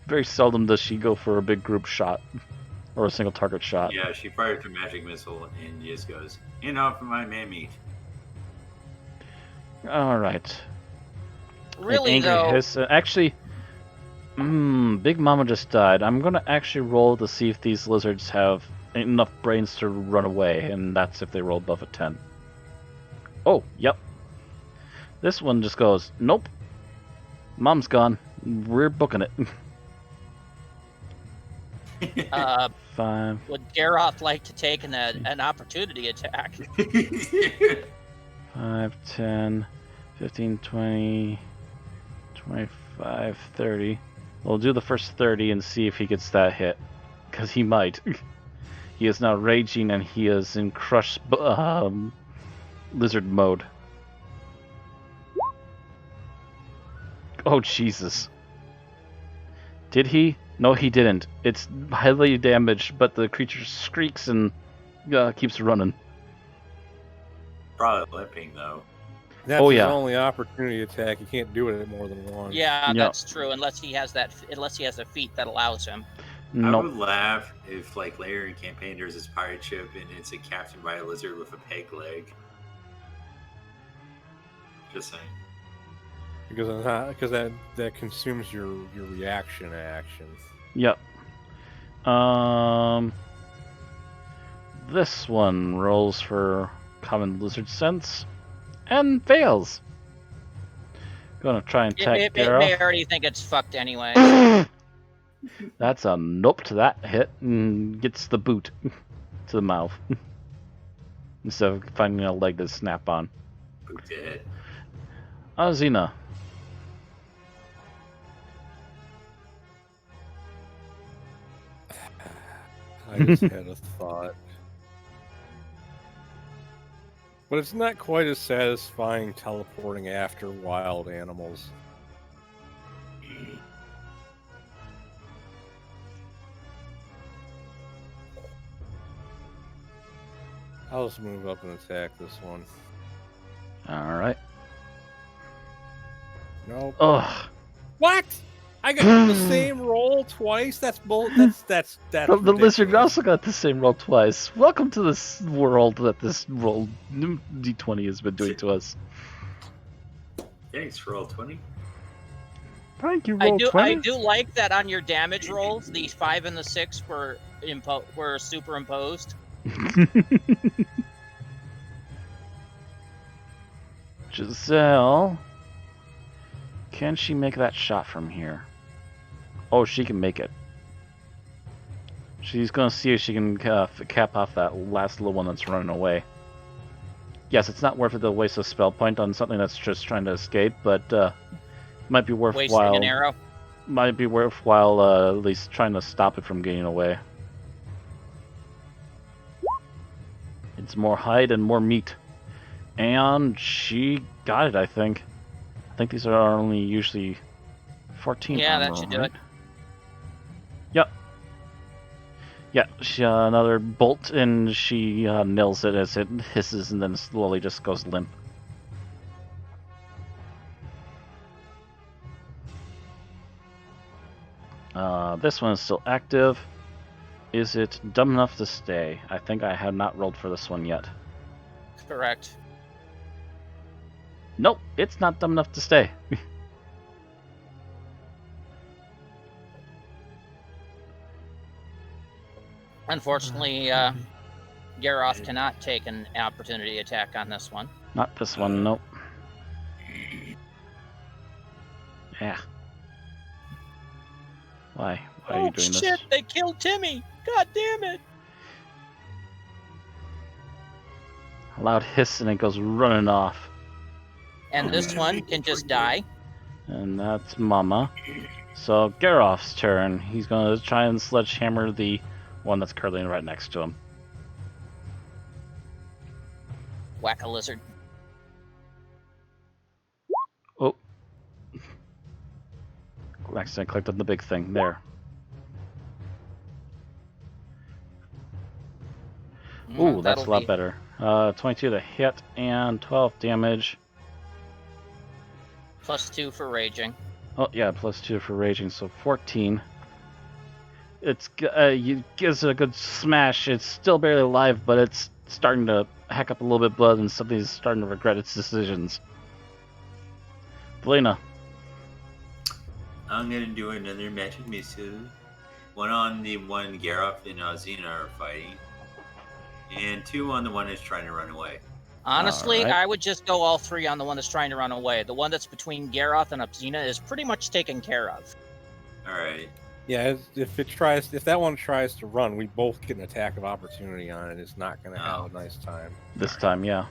Very seldom does she go for a big group shot or a single target shot. Yeah, she fires her magic missile and just goes, enough of my man meat. All right. Really though, actually, Big Mama just died. I'm gonna actually roll to see if these lizards have enough brains to run away, and that's if they roll above a 10. Oh, yep. This one just goes, nope. Mom's gone. We're booking it. 5. Would Geralt like to take an opportunity attack? 5, 10, 15, 20, 25, 30. We'll do the first 30 and see if he gets that hit. Because he might. He is now raging and he is in crush lizard mode. Oh, Jesus. Did he? No, he didn't. It's highly damaged, but the creature shrieks and keeps running. Probably limping, though. That's his only opportunity attack. He can't do it at more than once. Yeah, that's true. Unless he has a feat that allows him. Nope. I would laugh if, like, later in campaign, there's this pirate ship and it's captained by a lizard with a peg leg. Just saying. Because that consumes your reaction actions. Yep. This one rolls for common lizard sense and fails. Gonna try and attack Geralt. They already think it's fucked anyway. That's a nope to that hit and gets the boot to the mouth instead of finding a leg to snap on. Boot dead. Xena. I just had a thought. But it's not quite as satisfying teleporting after wild animals. I'll just move up and attack this one. All right. Nope. Ugh. What? I got the same roll twice? That's bull. That's The lizard also got the same roll twice. Welcome to this world that this roll D20 has been doing to us. Thanks, roll 20. Thank you, roll 20. I do like that on your damage rolls, the 5 and the 6 were superimposed. Giselle, can she make that shot from here? Oh, she can make it. She's gonna see if she can cap off that last little one that's running away. Yes, it's not worth it to waste a spell point on something that's just trying to escape, but might be worthwhile. Wasting an arrow. Might be worthwhile at least trying to stop it from getting away. It's more hide and more meat. And she got it, I think. I think these are only usually 14 Yeah, armor, that should do right? it. Yep. Yeah, she, another bolt, and she nails it as it hisses and then slowly just goes limp. This one is still active. Is it dumb enough to stay? I think I have not rolled for this one yet. Correct. Nope, it's not dumb enough to stay. Unfortunately, Garoth cannot take an opportunity attack on this one. Not this one, nope. Yeah. Why? Why are you doing shit, this? They killed Timmy! God damn it! A loud hiss and it goes running off. And this one can just die. And that's Mama. So Garoth's turn. He's gonna try and sledgehammer the one that's curling right next to him. Whack a lizard. Oh. Accidentally clicked on the big thing. There. Ooh, that's a lot better. 22 to hit and 12 damage. +2 for raging. Oh, yeah, +2 for raging, so 14. It's gives it a good smash. It's still barely alive, but it's starting to hack up a little bit of blood, and something's starting to regret its decisions. Belina. I'm gonna do another magic missile. One on the one Garoth and Xena are fighting, and 2 on the one that's trying to run away. Honestly, I would just go all 3 on the one that's trying to run away. The one that's between Garoth and Xena is pretty much taken care of. All right. Yeah, if that one tries to run, we both get an attack of opportunity on it. It's not going to have a nice time. This time, yeah.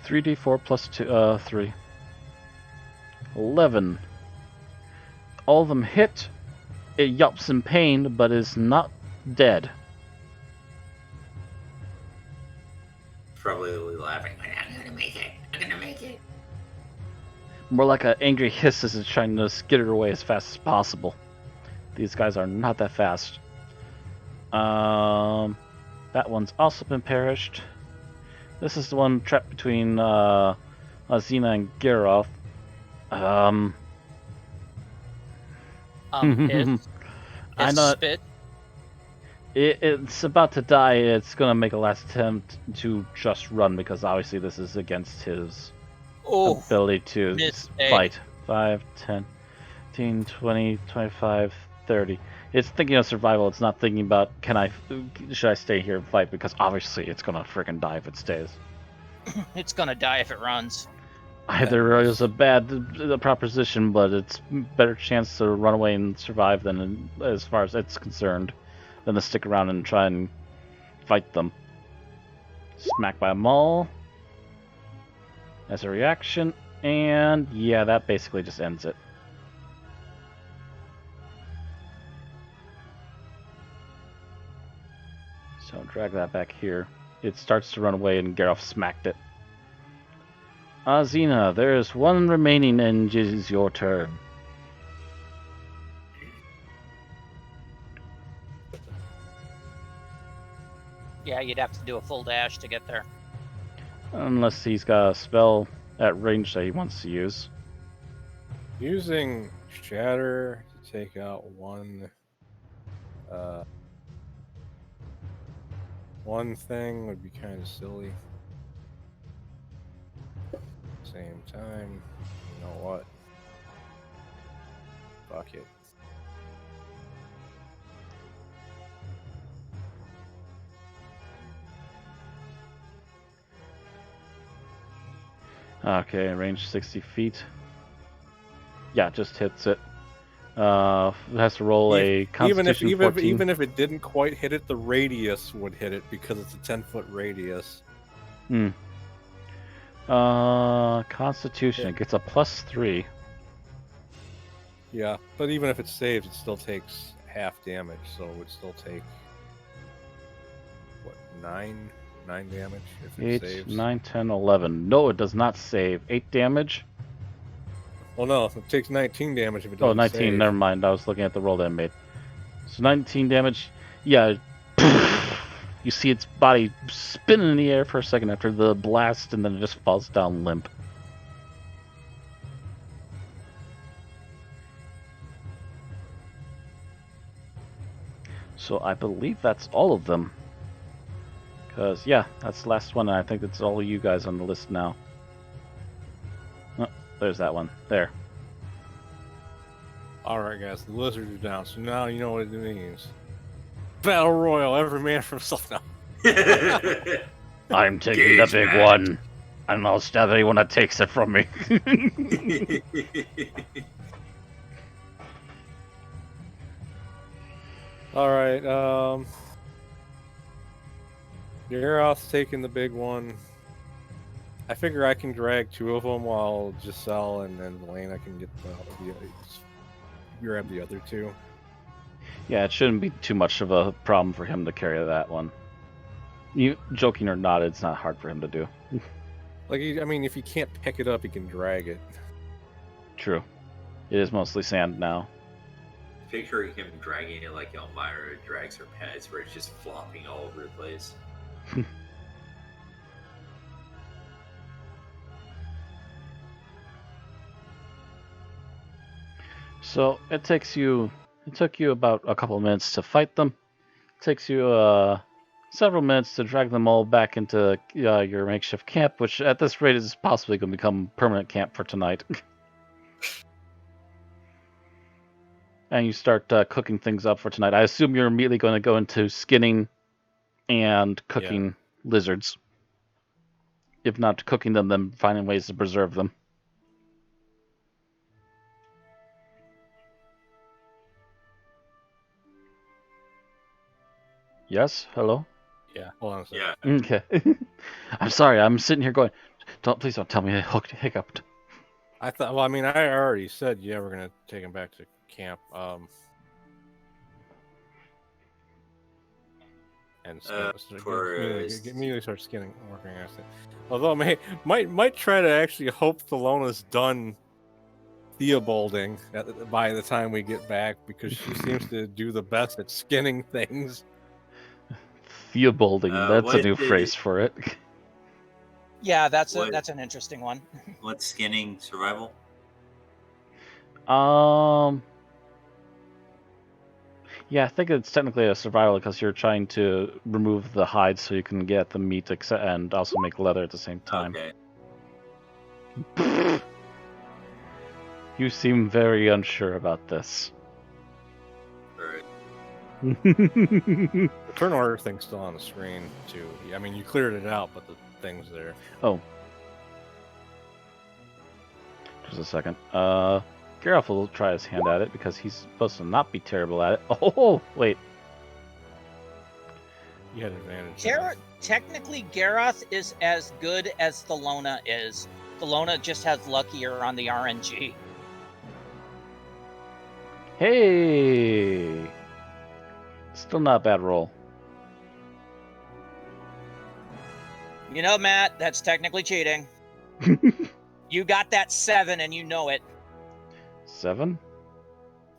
(3d4 plus 2, 3). 11. All of them hit. It yelps in pain, but is not dead. Probably laughing. I'm gonna make it. I'm gonna make it. More like an angry hiss as it's trying to skitter away as fast as possible. These guys are not that fast. That one's also been perished. This is the one trapped between Xena and Garoth. I know. Spit. It's about to die. It's gonna make a last attempt to just run because obviously this is against his ability to fight. 5, 10, 15, 20, 25, 30. It's thinking of survival. It's not thinking about should I stay here and fight, because obviously it's gonna freaking die if it stays. It's gonna die if it runs. Either is a bad proposition, but it's better chance to run away and survive than, as far as it's concerned, than to stick around and try and fight them. Smack by a maul as a reaction, and yeah, that basically just ends it. drag that back here. It starts to run away, and Geralt smacked it. Xena, there is one remaining, and it is your turn. Yeah, you'd have to do a full dash to get there. Unless he's got a spell at range that he wants to use. Using Shatter to take out one thing would be kind of silly. Same time, you know what? Fuck it. Okay, range 60 feet. Yeah, just hits it. It has to roll a Constitution 14. Even if it didn't quite hit it, the radius would hit it because it's a 10-foot radius. Constitution, Yeah. It gets a +3. Yeah, but even if it saves, it still takes half damage, so it would still take what, 9 damage if it 8, saves. 9, 10, 11. No, it does not save. 8 damage? Well, no, it takes 19 damage if it doesn't 19, save. never mind. I was looking at the roll that I made. So 19 damage. Yeah. You see its body spin in the air for a second after the blast, and then it just falls down limp. So I believe that's all of them. Because, yeah, that's the last one, and I think that's all of you guys on the list now. Oh, there's that one. There. Alright, guys, the lizards are down, so now you know what it means. Battle Royal, every man for himself now. I'm taking the big one, and I'll stab anyone that takes it from me. Alright, Geralt's taking the big one. I figure I can drag 2 of them while Giselle and Elena can get grab the other 2. Yeah, it shouldn't be too much of a problem for him to carry that one. You joking or not, it's not hard for him to do. Like, I mean, if he can't pick it up, he can drag it. True. It is mostly sand now. Picturing him dragging it like Elmira drags her pets, where it's just flopping all over the place. So it took you about a couple of minutes to fight them. It takes you several minutes to drag them all back into your makeshift camp, which at this rate is possibly going to become permanent camp for tonight. And you start cooking things up for tonight. I assume you're immediately going to go into skinning and cooking lizards. If not cooking them, then finding ways to preserve them. Yes? Hello? Yeah. Hold on a second. Yeah. Okay. I'm sorry. I'm sitting here going, please don't tell me I hiccuped. I thought. Well, I mean, I already said, yeah, we're gonna take him back to camp. And immediately start skinning, working on it. Although might try to actually hope Thelona's done Theobalding by the time we get back, because she seems to do the best at skinning things. Theobalding, that's a new phrase for it. Yeah, that's an interesting one. What's skinning survival? Yeah, I think it's technically a survival because you're trying to remove the hide so you can get the meat and also make leather at the same time. Okay. You seem very unsure about this. Alright. The turn order thing's still on the screen, too. I mean, you cleared it out, but the thing's there. Oh. Just a second. Geralt will try his hand at it because he's supposed to not be terrible at it. Oh, wait. You had advantage. Technically, Gareth is as good as Thelona is. Thelona just has luckier on the RNG. Hey! Still not a bad roll. You know, Matt, that's technically cheating. You got that 7 and you know it. 7?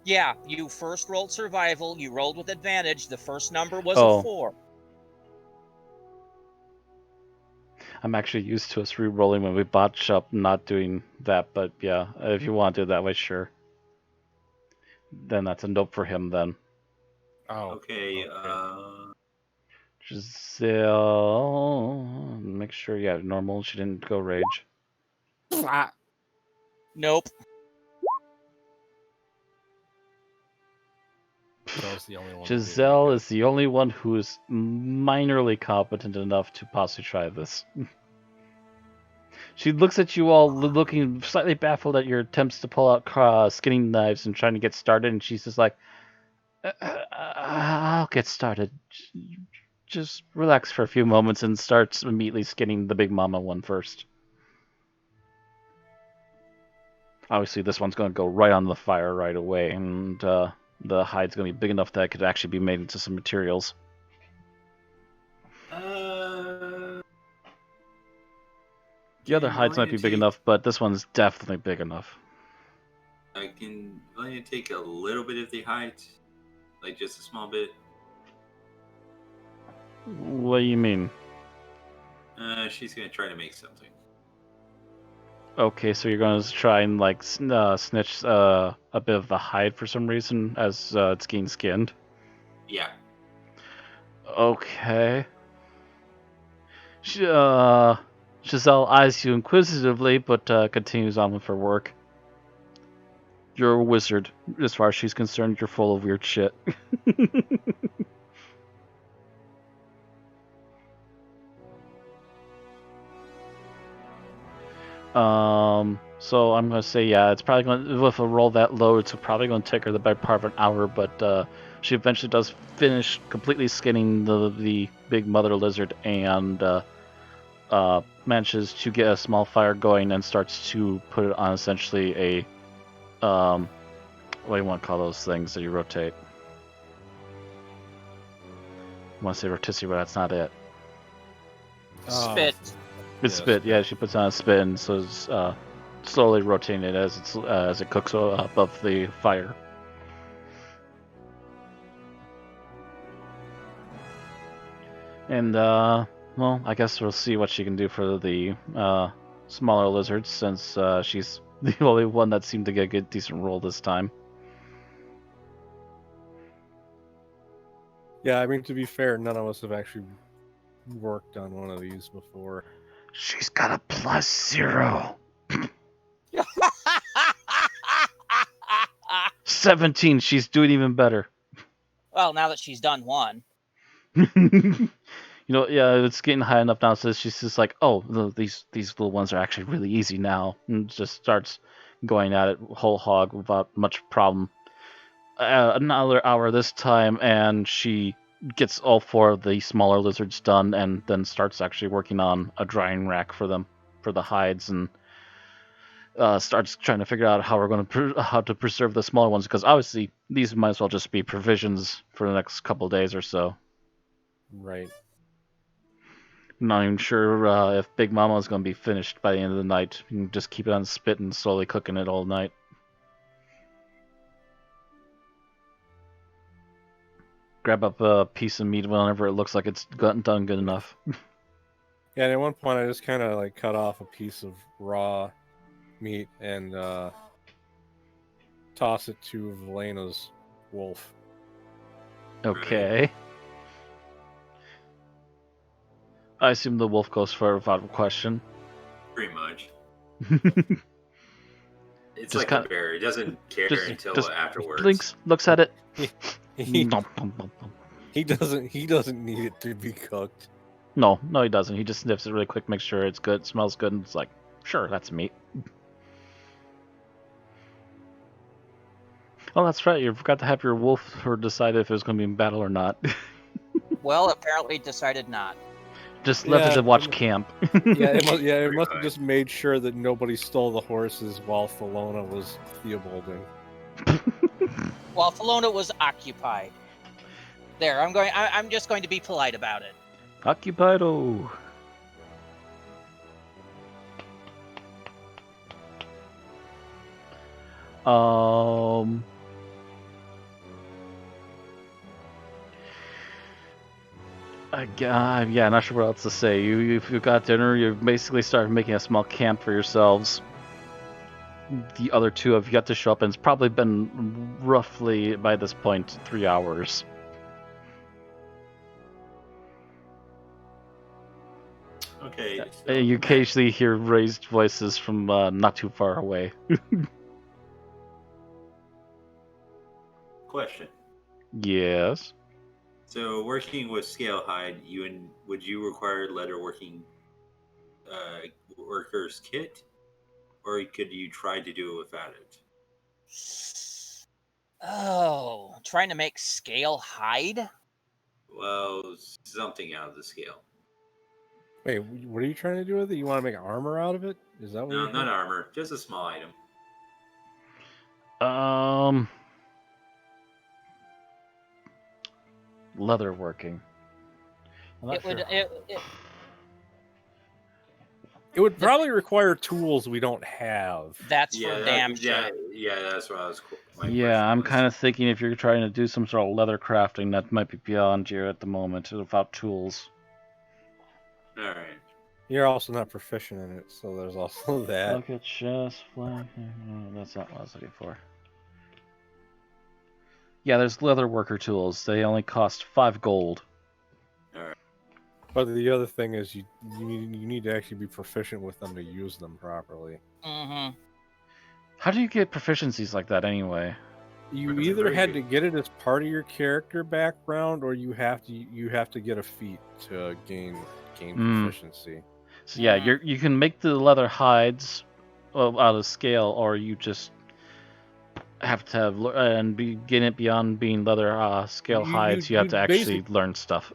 Yeah, you first rolled survival. You rolled with advantage. The first number was a 4. I'm actually used to us re-rolling when we botch up not doing that, but yeah, if you want to do it that way, sure. Then that's a nope for him then. Oh. Okay. Giselle, make sure you have normal. She didn't go rage. Nope. Giselle is the only one who is minorly competent enough to possibly try this. She looks at you all looking slightly baffled at your attempts to pull out skinning knives and trying to get started, and she's just like, I'll get started. Just relax for a few moments and starts immediately skinning the big mama one first. Obviously, this one's going to go right on the fire right away, and the hide's going to be big enough that it could actually be made into some materials. The other hides might be big enough, but this one's definitely big enough. I can only take a little bit of the hide, like just a small bit. What do you mean? She's going to try to make something. Okay, so you're going to try and like snitch a bit of the hide for some reason as it's getting skinned? Yeah. Okay. Giselle eyes you inquisitively, but continues on with her work. You're a wizard. As far as she's concerned, you're full of weird shit. So I'm going to say, yeah, it's probably going to, with a roll that low, it's probably going to take her the better part of an hour, but she eventually does finish completely skinning the big mother lizard and manages to get a small fire going and starts to put it on essentially a, what do you want to call those things that you rotate? I want to say rotisserie, but that's not it. Spit. It's spit, yeah, she puts on a spit and so it's slowly rotating it as it cooks above the fire. And, well, I guess we'll see what she can do for the smaller lizards since she's the only one that seemed to get a good, decent roll this time. Yeah, I mean, to be fair, none of us have actually worked on one of these before. She's got a +0. 17. She's doing even better. Well, now that she's done one. You know, yeah, it's getting high enough now, so she's just like, oh, these little ones are actually really easy now, and just starts going at it whole hog without much problem. Another hour this time, and she gets all 4 of the smaller lizards done, and then starts actually working on a drying rack for them, for the hides, and starts trying to figure out how we're going to how to preserve the smaller ones, because obviously these might as well just be provisions for the next couple of days or so. Right. Not even sure if Big Mama is going to be finished by the end of the night. You can just keep it on spit and slowly cooking it all night. Grab up a piece of meat whenever it looks like it's gotten done good enough. Yeah, and at one point I just kind of like cut off a piece of raw meat and toss it to Velena's wolf. Okay. I assume the wolf goes for it without a question. Pretty much. It's just like a bear. It doesn't care until afterwards. Blinks, looks at it. He doesn't need it to be cooked. No, he doesn't. He just sniffs it really quick, makes sure it's good, smells good, and it's like, sure, that's meat. Oh, that's right. You forgot to have your wolf decide if it was going to be in battle or not. Well, apparently decided not. Just left it to watch camp. It must have just made sure that nobody stole the horses while Felona was Theobalding. While Felona was occupied. There, I'm just going to be polite about it. Occupied-o. Yeah, not sure what else to say. If you got dinner, you basically started making a small camp for yourselves. The other two have yet to show up, and it's probably been roughly, by this point, 3 hours. Okay. So, You occasionally hear raised voices from not too far away. Question. Yes. So, working with scale hide, would you require leatherworking workers kit, or could you try to do it without it? Oh, trying to make scale hide? Well, something out of the scale. Wait, what are you trying to do with it? You want to make armor out of it? Is that what No, you're not armor, just a small item. Leatherworking. It would probably require tools we don't have. That's for damn sure. Yeah, that's what I was. I'm kind of thinking if you're trying to do some sort of leather crafting, that might be beyond you at the moment without tools. All right. You're also not proficient in it, so there's also that. Look at chest, flag. That's not what I was looking for. Yeah, there's leather worker tools. They only cost 5 gold. All right. But the other thing is you need to actually be proficient with them to use them properly. Mm-hmm. How do you get proficiencies like that anyway? You either had to get it as part of your character background, or you have to get a feat to gain proficiency. So yeah, you can make the leather hides out of scale, or you just have to have get it beyond being leather scale hides. You have to actually learn stuff.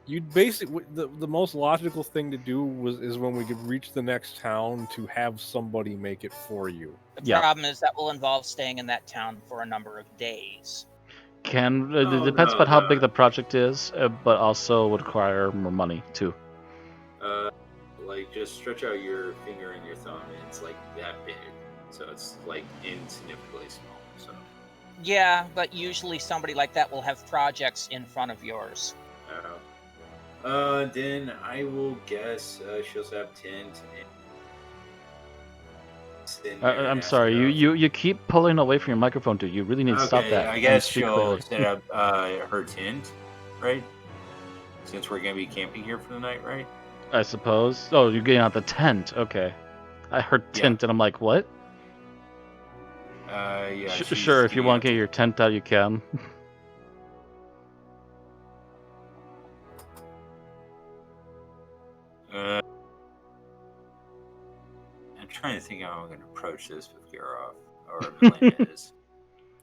You'd basically the most logical thing to do is when we could reach the next town to have somebody make it for you. The problem is that will involve staying in that town for a number of days. It depends on how big the project is, but also would require more money too. Like just stretch out your finger and your thumb, and it's like that big, so it's like insignificantly small. So. Yeah, but usually somebody like that will have projects in front of yours. Then I will guess she also have tent. I'm sorry, you keep pulling away from your microphone, dude. You really need to stop that. I guess she'll set up her tent, right? Since we're gonna be camping here for the night, right? I suppose. Oh, you're getting out the tent. Okay. I heard tent and I'm like, what? Yeah. Sure, if you want to get your tent out, you can. I'm trying to think how I'm going to approach this with Garoff or Melendez.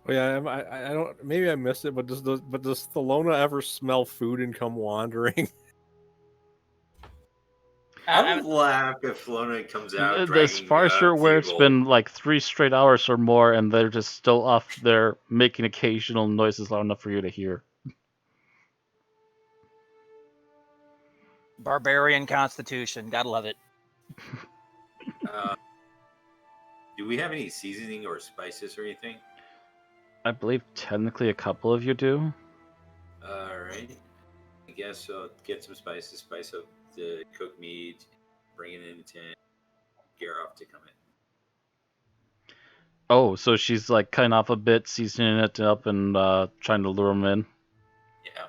Well, yeah, I don't. Maybe I missed it, but does Thelona ever smell food and come wandering? I would laugh if Thelona comes out. As far as you're aware, it's been like 3 straight hours or more, and they're just still off there making occasional noises loud enough for you to hear. Barbarian constitution, gotta love it. Do we have any seasoning or spices or anything? I believe technically a couple of you do. Alright. I guess I'll get some spices, spice up the cooked meat, bring it in the tent, Garoff to come in. Oh, so she's like cutting off a bit, seasoning it up, and trying to lure him in? Yeah.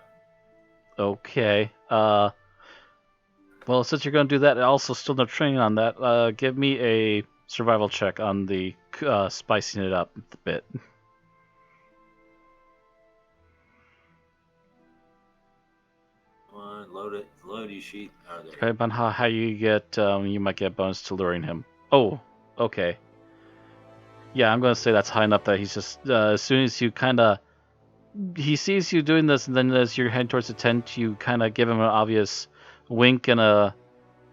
Okay. Well, since you're going to do that, also still no training on that, give me a survival check on the spicing it up a bit. Come on, load it. Load your sheet. Oh, there. Depending on how you get, you might get a bonus to luring him. Oh, okay. Yeah, I'm going to say that's high enough that he's just, as soon as you he sees you doing this, and then as you're heading towards the tent, you kind of give him an obvious wink and a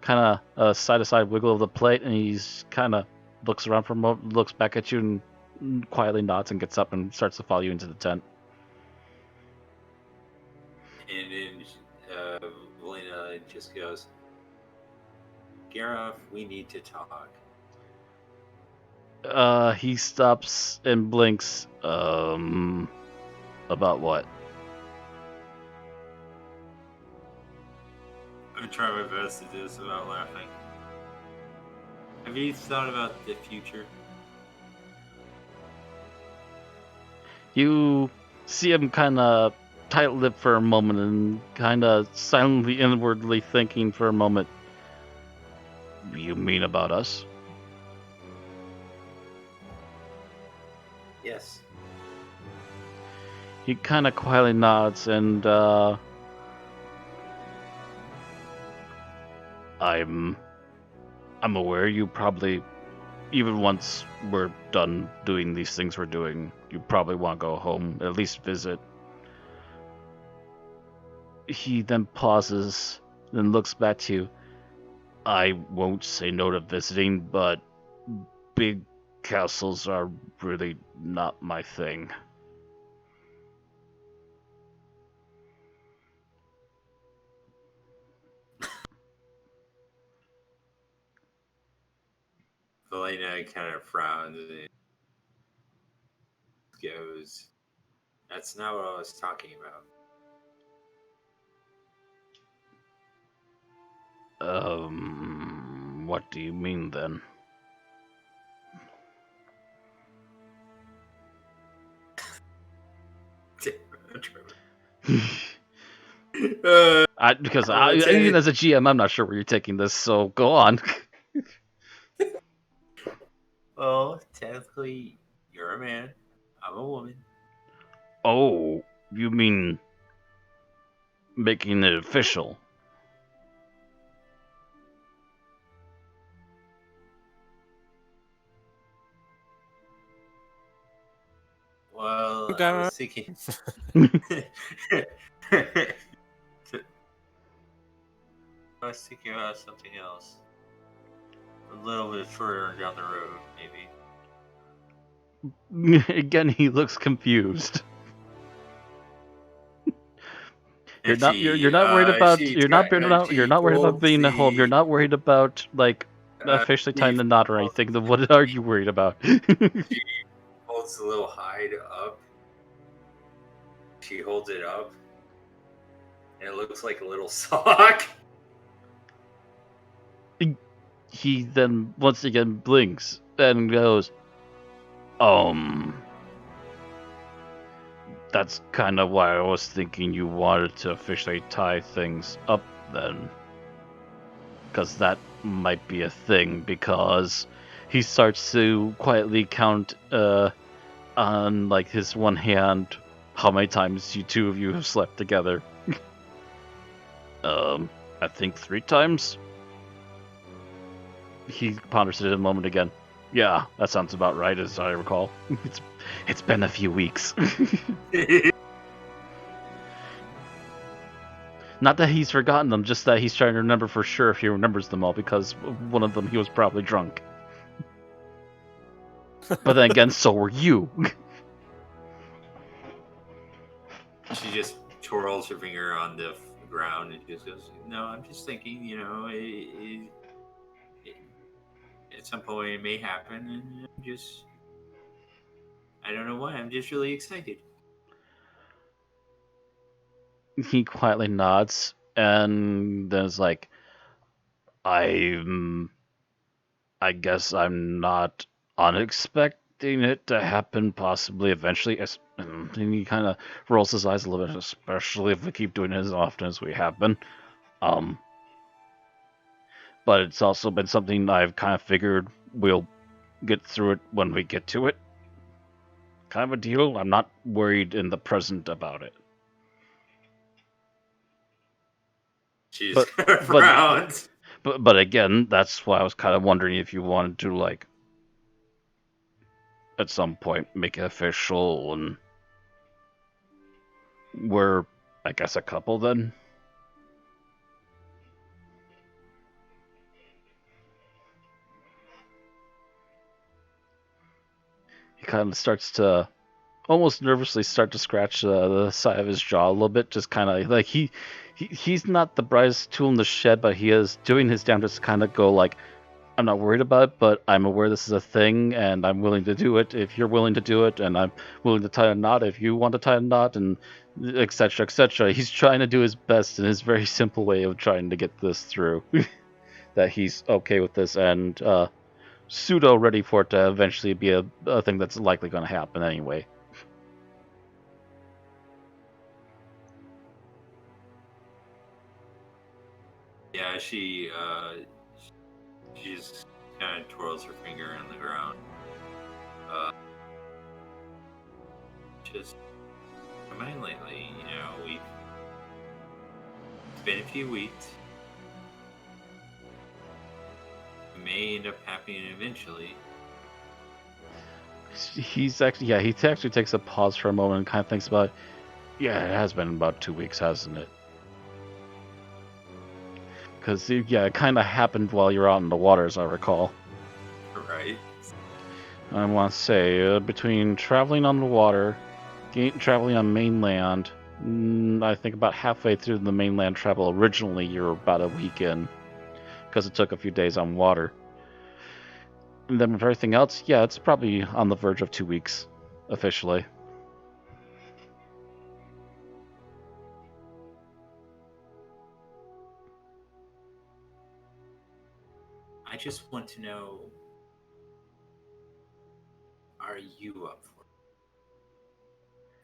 kind of side-to-side wiggle of the plate, and he's kind of looks around for a moment, looks back at you, and quietly nods and gets up and starts to follow you into the tent. And then Valina just goes, Garoff, we need to talk. He stops and blinks. About what? I'm trying my best to do this without laughing. Have you thought about the future? You see him kind of tight-lipped for a moment and kind of silently inwardly thinking for a moment. You mean about us? Yes. He kind of quietly nods and I'm aware you probably, even once we're done doing these things we're doing, you probably want to go home, at least visit. He then pauses, then looks back to you. I won't say no to visiting, but big castles are really not my thing. Valena kind of frowns and goes, "That's not what I was talking about." What do you mean then? Because even as a GM, I'm not sure where you're taking this, so go on. Well, technically, you're a man. I'm a woman. Oh, you mean making it official? Well, I was thinking. I was thinking about something else. A little bit further down the road, maybe. Again, he looks confused. You're not worried about you're not worried about being at home. You're not worried about like officially tying the knot or anything. Then what are you worried about? She holds the little hide up. She holds it up, and it looks like a little sock. He then once again blinks and goes, that's kind of why I was thinking you wanted to officially tie things up then. Because that might be a thing, because he starts to quietly count on like his one hand how many times you two of you have slept together. I think 3 times? He ponders it a moment again. Yeah, that sounds about right, as I recall. It's been a few weeks. Not that he's forgotten them, just that he's trying to remember for sure if he remembers them all, because one of them he was probably drunk. But then again, so were you. She just twirls her finger on the ground and just goes, "No, I'm just thinking, you know, at some point it may happen, and I don't know why, I'm just really excited." He quietly nods and then is like, I guess I'm not unexpecting it to happen possibly eventually. And he kind of rolls his eyes a little bit, especially if we keep doing it as often as we have been. But it's also been something I've kind of figured we'll get through it when we get to it. Kind of a deal. I'm not worried in the present about it. She's frowns. But again, that's why I was kind of wondering if you wanted to, like, at some point make it official and we're, I guess, a couple then. He kind of starts to almost nervously start to scratch the side of his jaw a little bit, just kind of like he's not the brightest tool in the shed, but he is doing his damnedest to kind of go like, I'm not worried about it, but I'm aware this is a thing, and I'm willing to do it if you're willing to do it, and I'm willing to tie a knot if you want to tie a knot, and etc. etc. He's trying to do his best in his very simple way of trying to get this through. That he's okay with this, and pseudo ready for it to eventually be a thing that's likely going to happen anyway. Yeah, she just kind of twirls her finger on the ground. Just remind lately, it's been a few weeks. It may end up happening eventually. He actually takes a pause for a moment and kind of thinks about it. Yeah, it has been about 2 weeks, hasn't it? Because, yeah, it kind of happened while you're out in the water, as I recall. Right. I want to say, between traveling on the water, traveling on mainland, I think about halfway through the mainland travel originally, you were about a week in, because it took a few days on water. And then with everything else, yeah, it's probably on the verge of 2 weeks, officially. I just want to know, are you up for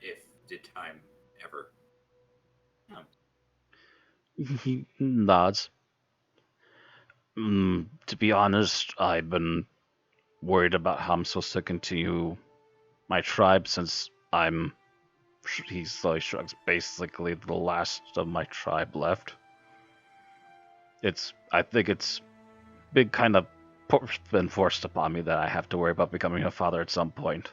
it? If the time ever comes. He nods. To be honest, I've been worried about how I'm supposed to continue my tribe since he slowly shrugs, basically the last of my tribe left. I think it's kind of been forced upon me that I have to worry about becoming a father at some point.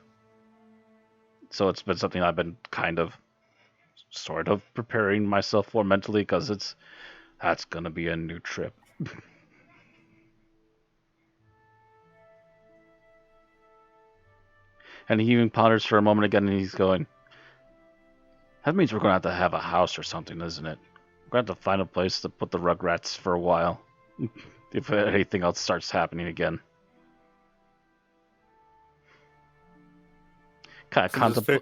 So it's been something I've been kind of, sort of preparing myself for mentally, because that's gonna be a new trip. And he even ponders for a moment again, and he's going, that means we're going to have a house or something, isn't it? We're going to have to find a place to put the Rugrats for a while. If anything else starts happening again. Kind of contemplate.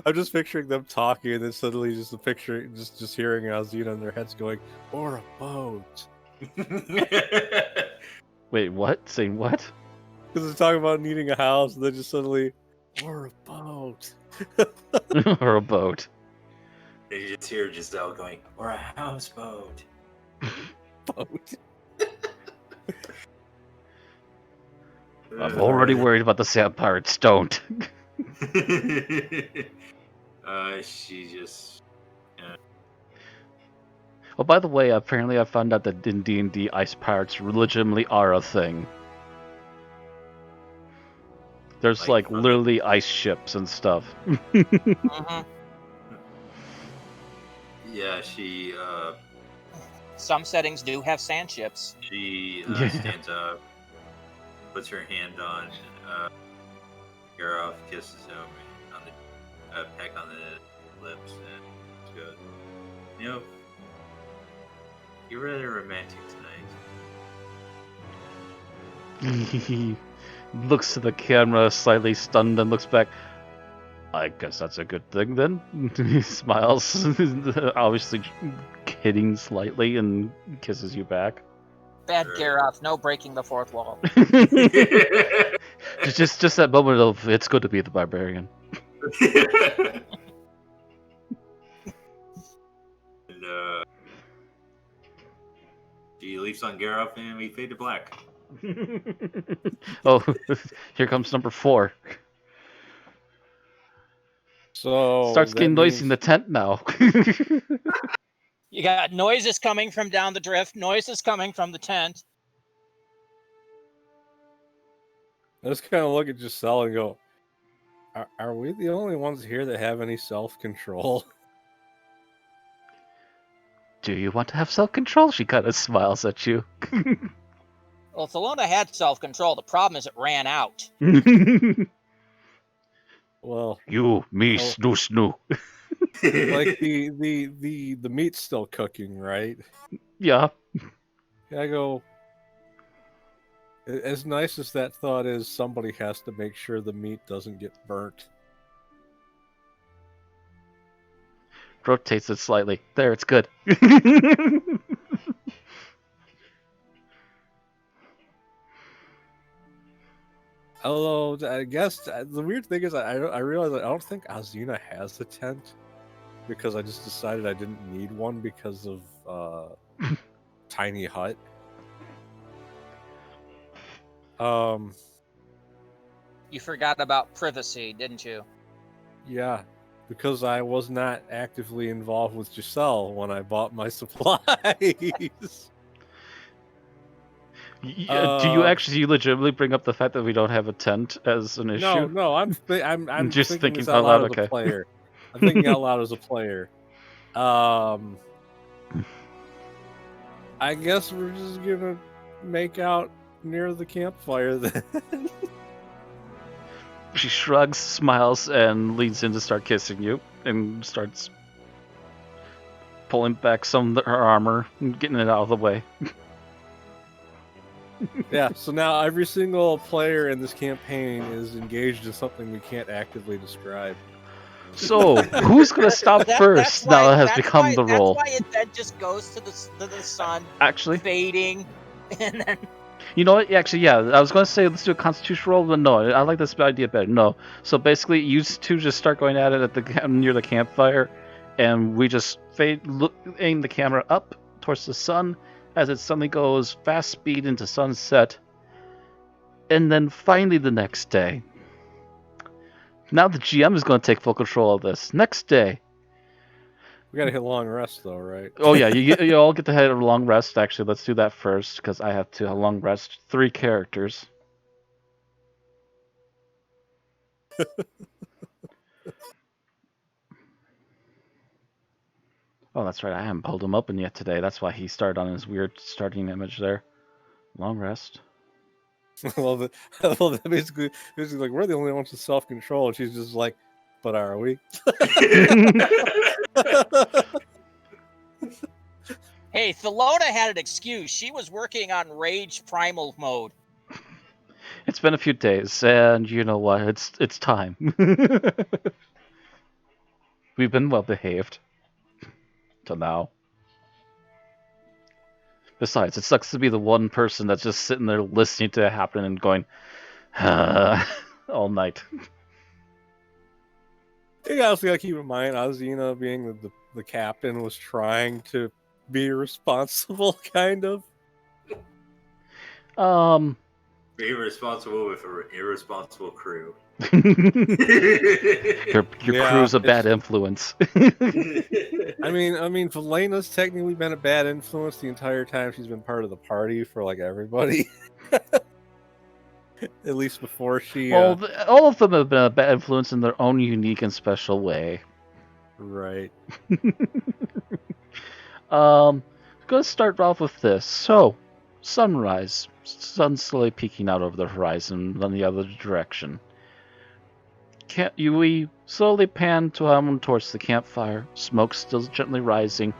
I'm just picturing them talking, and then suddenly just a picture, just hearing Alzina in their heads going, or a boat. Wait, what? Saying what? Because they're talking about needing a house, and then just suddenly, or a boat. Or a boat. You just hear Giselle going, or a houseboat. Boat. I'm already worried about the sand pirates. Don't. She just. Well, by the way, apparently I found out that in D&D, ice pirates legitimately are a thing. There's like literally ice ships and stuff. Yeah, she. Some settings do have sand ships. She stands up, puts her hand on Garroff, kisses him on the peck on the lips, and goes, you're rather romantic tonight. He looks to the camera, slightly stunned, and looks back. I guess that's a good thing then. He smiles, obviously kidding slightly, and kisses you back. Bad Garroff, no breaking the fourth wall. just that moment of, it's good to be the barbarian. And she leaps on Garroff, and we fade to black. Oh, here comes number 4. So starts getting noisy in the tent now. You got noises coming from down the drift, noises coming from the tent. I just kind of look at Giselle and go, are we the only ones here that have any self-control? Do you want to have self-control? She kind of smiles at you. Well, Thelona had self-control. The problem is it ran out. Well, you, me, snoo. Like the meat's still cooking, right? Yeah. I go, As nice as that thought is, somebody has to make sure the meat doesn't get burnt. Rotates it slightly. There, it's good. Although, I guess the weird thing is, I realize I don't think Azina has a tent, because I just decided I didn't need one because of tiny hut. You forgot about privacy, didn't you? Yeah, because I was not actively involved with Giselle when I bought my supplies. Do you actually legitimately bring up the fact that we don't have a tent as an issue? No, I'm just thinking this out out loud loud, as a player. I'm thinking out loud as a player. I guess we're just gonna make out near the campfire then. She shrugs, smiles, and leans in to start kissing you, and starts pulling back some of her armor and getting it out of the way. Yeah, so now every single player in this campaign is engaged in something we can't actively describe. So, who's going to stop first now that has become the role? That's why it then just goes to the sun, actually fading, and then... You know what? Actually, yeah, I was going to say let's do a constitution roll, but no, I like this idea better. No. So basically, you two just start going at it near the campfire, and we just aim the camera up towards the sun as it suddenly goes fast speed into sunset. And then finally the next day. Now the GM is going to take full control of this. Next day. We got to hit long rest, though, right? Oh, yeah, you all get to hit a long rest. Actually, let's do that first, because I have to long rest 3 characters. Oh, that's right. I haven't pulled him open yet today. That's why he started on his weird starting image there. Long rest. well, basically, like, we're the only ones with self-control. And she's just like, but are we? Hey, Thelona had an excuse. She was working on Rage Primal mode. It's been a few days, and you know what? It's time. We've been well behaved. Till now. Besides, it sucks to be the one person that's just sitting there listening to it happen and going, all night. You also gotta keep in mind, Azina, being the captain, was trying to be responsible, kind of. Be responsible with an irresponsible crew. Your crew's a bad influence. I mean, Velena's technically been a bad influence the entire time she's been part of the party for like everybody. At least before she. Well, all of them have been a bad influence in their own unique and special way. Right. Gonna start off with this. So, sunrise. Sun slowly peeking out over the horizon in the other direction. We slowly pan towards the campfire. Smoke still gently rising.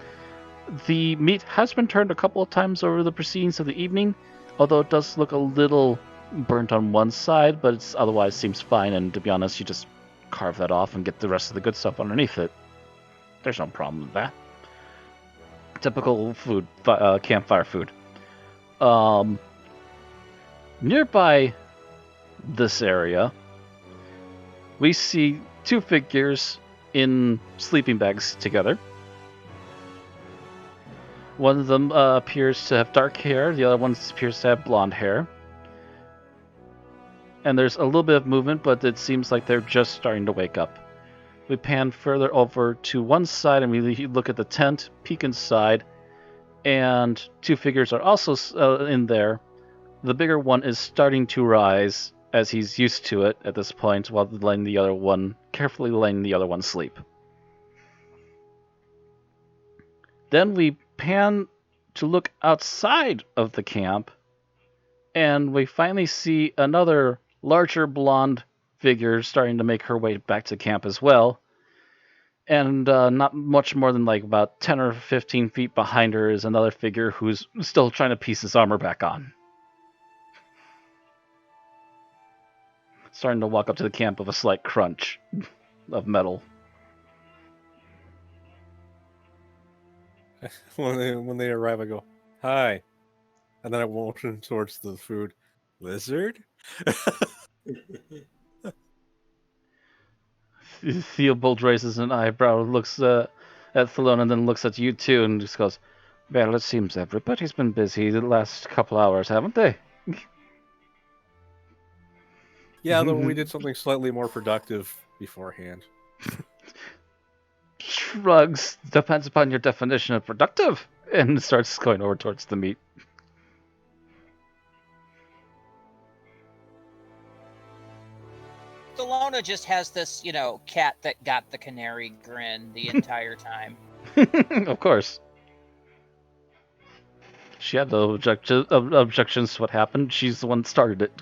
The meat has been turned a couple of times over the proceedings of the evening, although it does look a little burnt on one side, but it otherwise seems fine, and to be honest, you just carve that off and get the rest of the good stuff underneath it. There's no problem with that. Typical food, campfire food. Nearby this area, we see 2 figures in sleeping bags together. One of them appears to have dark hair, the other one appears to have blonde hair. And there's a little bit of movement, but it seems like they're just starting to wake up. We pan further over to one side and we look at the tent, peek inside, and 2 figures are also in there. The bigger one is starting to rise, as he's used to it at this point, while carefully letting the other one sleep. Then we pan to look outside of the camp, and we finally see another larger blonde figure starting to make her way back to camp as well. And not much more than like about 10 or 15 feet behind her is another figure who's still trying to piece his armor back on. starting to walk up to the camp with a slight crunch of metal. When they arrive, I go, "Hi," and then I motion towards the food. Lizard? Theobald raises an eyebrow, looks at Thalon, and then looks at you too, and just goes, "Well, it seems everybody's been busy the last couple hours, haven't they?" Yeah, though we did something slightly more productive beforehand. Shrugs. Depends upon your definition of productive, and starts going over towards the meat. Delona just has this, cat that got the canary grin the entire time. Of course. She had no objections to what happened. She's the one that started it.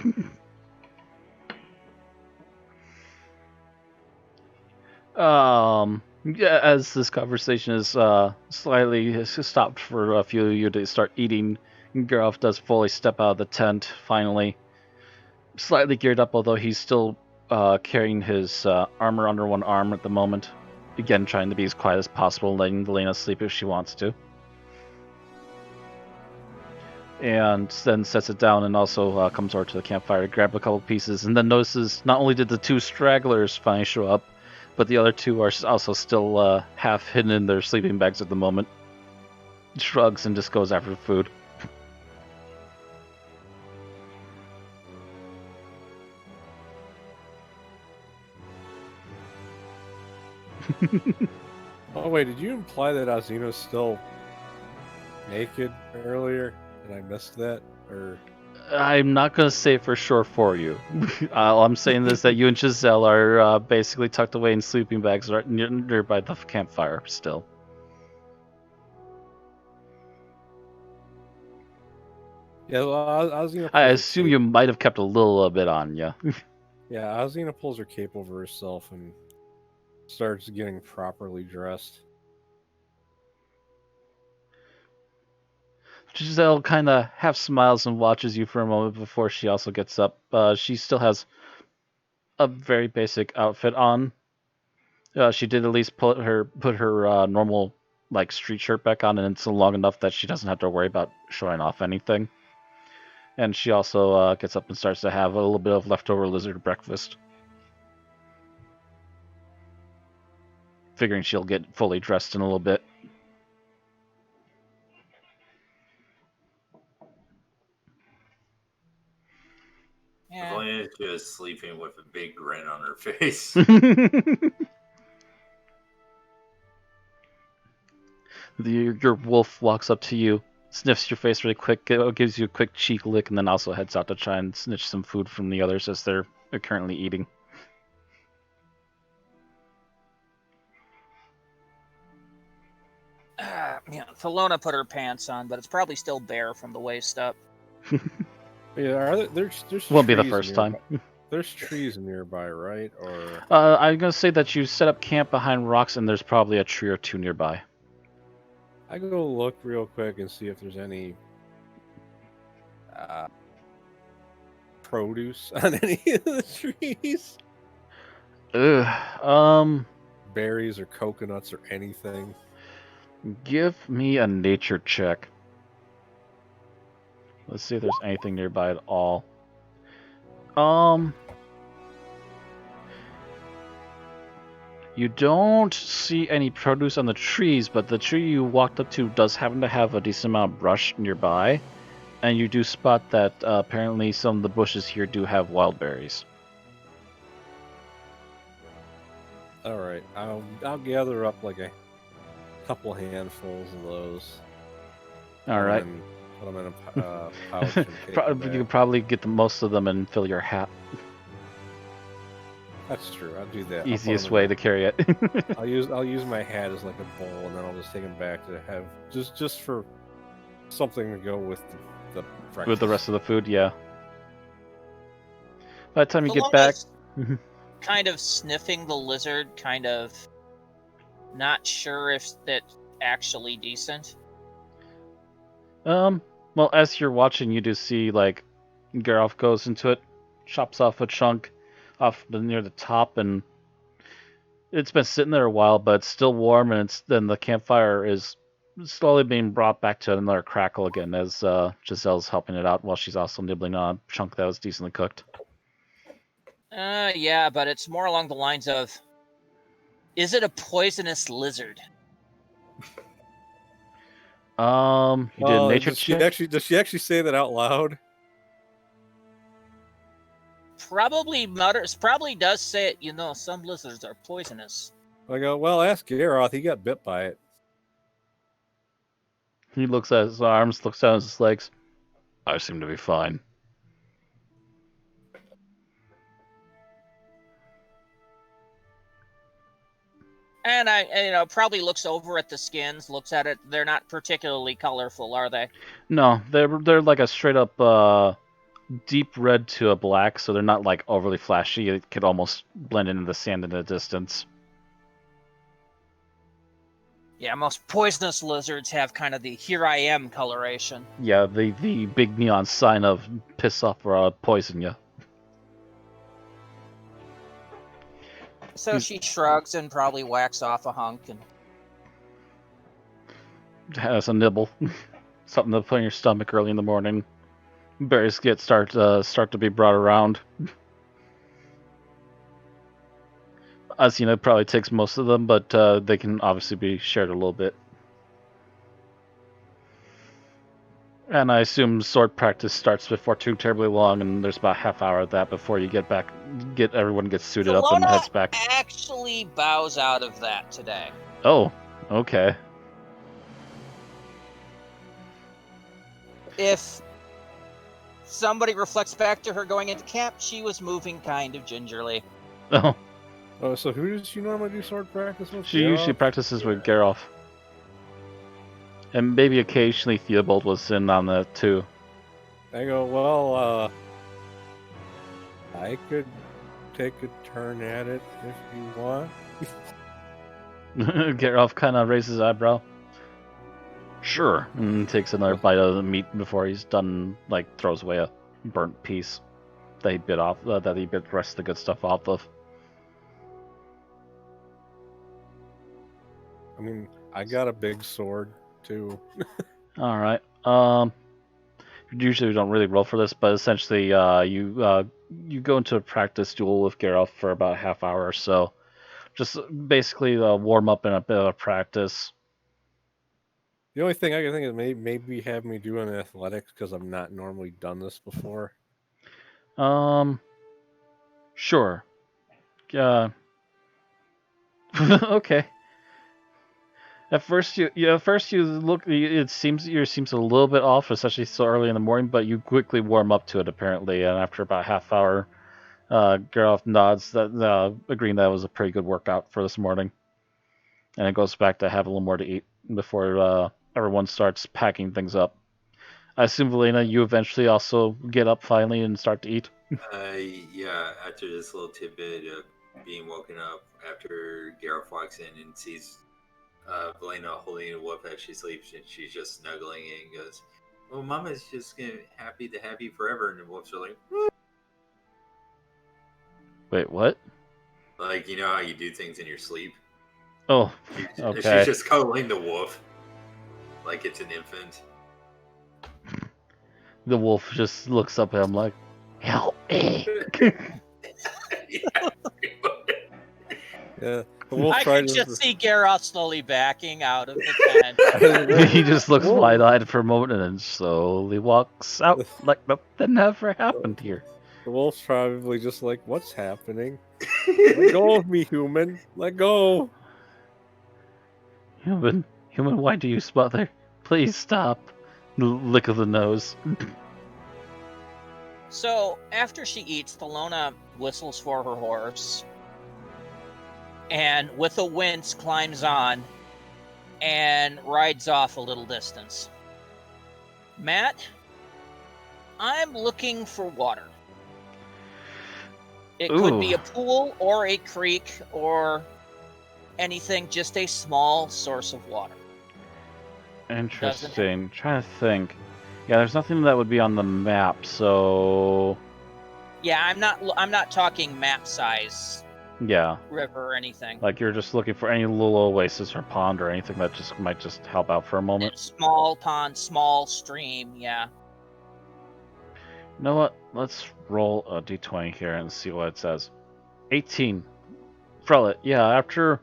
Yeah, as this conversation is slightly stopped for a few of you to start eating, Garov does fully step out of the tent, finally. Slightly geared up, although he's still carrying his armor under one arm at the moment. Again, trying to be as quiet as possible, letting Delena sleep if she wants to. And then sets it down and also comes over to the campfire to grab a couple pieces, and then notices not only did the two stragglers finally show up, but the other two are also still half hidden in their sleeping bags at the moment. Shrugs and just goes after the food. Oh wait, did you imply that Azino's still naked earlier and I missed that? Or I'm not going to say for sure for you. All I'm saying is that you and Giselle are basically tucked away in sleeping bags right nearby the campfire still. yeah, well, Azina. I assume you might have kept a little bit on, yeah. Yeah, Azina pulls her cape over herself and starts getting properly dressed. Giselle kind of half smiles and watches you for a moment before she also gets up. She still has a very basic outfit on. She did at least put her normal street shirt back on, and it's long enough that she doesn't have to worry about showing off anything. And she also gets up and starts to have a little bit of leftover lizard breakfast, figuring she'll get fully dressed in a little bit. Yeah. Valina's just sleeping with a big grin on her face. Your wolf walks up to you, sniffs your face really quick, gives you a quick cheek lick, and then also heads out to try and snitch some food from the others as they're currently eating. Thalona put her pants on, but it's probably still bare from the waist up. Yeah, there's won't be the first time. There's trees nearby, right? Or I'm gonna say that you set up camp behind rocks, and there's probably a tree or two nearby. I go look real quick and see if there's any produce on any of the trees. Berries or coconuts or anything. Give me a nature check. Let's see if there's anything nearby at all. You don't see any produce on the trees, but the tree you walked up to does happen to have a decent amount of brush nearby, and you do spot that apparently some of the bushes here do have wild berries. All right, I'll gather up like a couple handfuls of those. All right. Put them in a pouch. And you can probably get most of them and fill your hat. That's true. I'll do that. Easiest way to carry it. I'll use my hat as like a bowl, and then I'll just take them back to have just for something to go with the breakfast. With the rest of the food, yeah. By the time you get back, kind of sniffing the lizard, kind of not sure if that's actually decent. Well, as you're watching, you do see Garov goes into it, chops off a chunk, off near the top, and it's been sitting there a while, but it's still warm, and then the campfire is slowly being brought back to another crackle again as Giselle's helping it out while she's also nibbling on a chunk that was decently cooked. Yeah, but it's more along the lines of, is it a poisonous lizard? You did a nature check? Does she actually say that out loud? Probably does say it, some lizards are poisonous. I go, well, ask Garroth, he got bit by it. He looks at his arms, looks down at his legs. I seem to be fine. And I probably looks over at the skins, looks at it. They're not particularly colorful, are they? No, they're like a straight up deep red to a black, so they're not like overly flashy. It could almost blend into the sand in the distance. Yeah, most poisonous lizards have kind of the "here I am" coloration. Yeah, the big neon sign of piss off or poison you. So she shrugs and probably whacks off a hunk and has a nibble, something to put in your stomach early in the morning. Berries start to be brought around. As you know, it probably takes most of them, but they can obviously be shared a little bit. And I assume sword practice starts before too terribly long, and there's about a half hour of that before you everyone gets suited up and heads back. Actually bows out of that today. Oh, okay. If somebody reflects back to her going into camp, she was moving kind of gingerly. Oh, so who does she normally do sword practice with? She usually practices with Geralt. And maybe occasionally Theobald was in on that too. I go, well, I could take a turn at it if you want. Geralt kind of raises his eyebrow. Sure. And takes another bite of the meat before he's done, like throws away a burnt piece that he bit off, that he bit the rest of the good stuff off of. I mean, I got a big sword too. All right. Usually we don't really roll for this, but essentially, you go into a practice duel with Geralt for about a half hour or so. Just basically warm up and a bit of practice. The only thing I can think is maybe have me do an athletics because I've not normally done this before. Sure. Okay. At first you look. It seems a little bit off, especially so early in the morning. But you quickly warm up to it, apparently, and after about a half hour, Geralt nods, agreeing that it was a pretty good workout for this morning, and it goes back to have a little more to eat before everyone starts packing things up. I assume, Valena, you eventually also get up finally and start to eat. Yeah. After this little tidbit of being woken up after Geralt walks in and sees Valena holding a wolf as she sleeps, and she's just snuggling and goes, "Well, Mama's just happy to have you forever." And the wolves are like, "Woo." Wait, what? Like, you know how you do things in your sleep? Oh, okay. She's just cuddling the wolf like it's an infant. The wolf just looks up at him like, "Help me!" Yeah. I can just see Geralt slowly backing out of the tent. He just looks wide-eyed for a moment and then slowly walks out like nothing ever happened here. The wolf's probably just like, what's happening? Let go of me, human. Let go. Human, why do you smother? Please stop. Lick of the nose. So, after she eats, Thelona whistles for her horse, and with a wince climbs on and rides off a little distance. Matt, I'm looking for water. It could be a pool or a creek or anything, just a small source of water. Interesting. Trying to think. Yeah, there's nothing that would be on the map, so... Yeah, I'm not talking map size. Yeah. River or anything. Like you're just looking for any little oasis or pond or anything that just might just help out for a moment. Small pond, small stream, yeah. You know what? Let's roll a d20 here and see what it says. 18. Frellet, yeah, after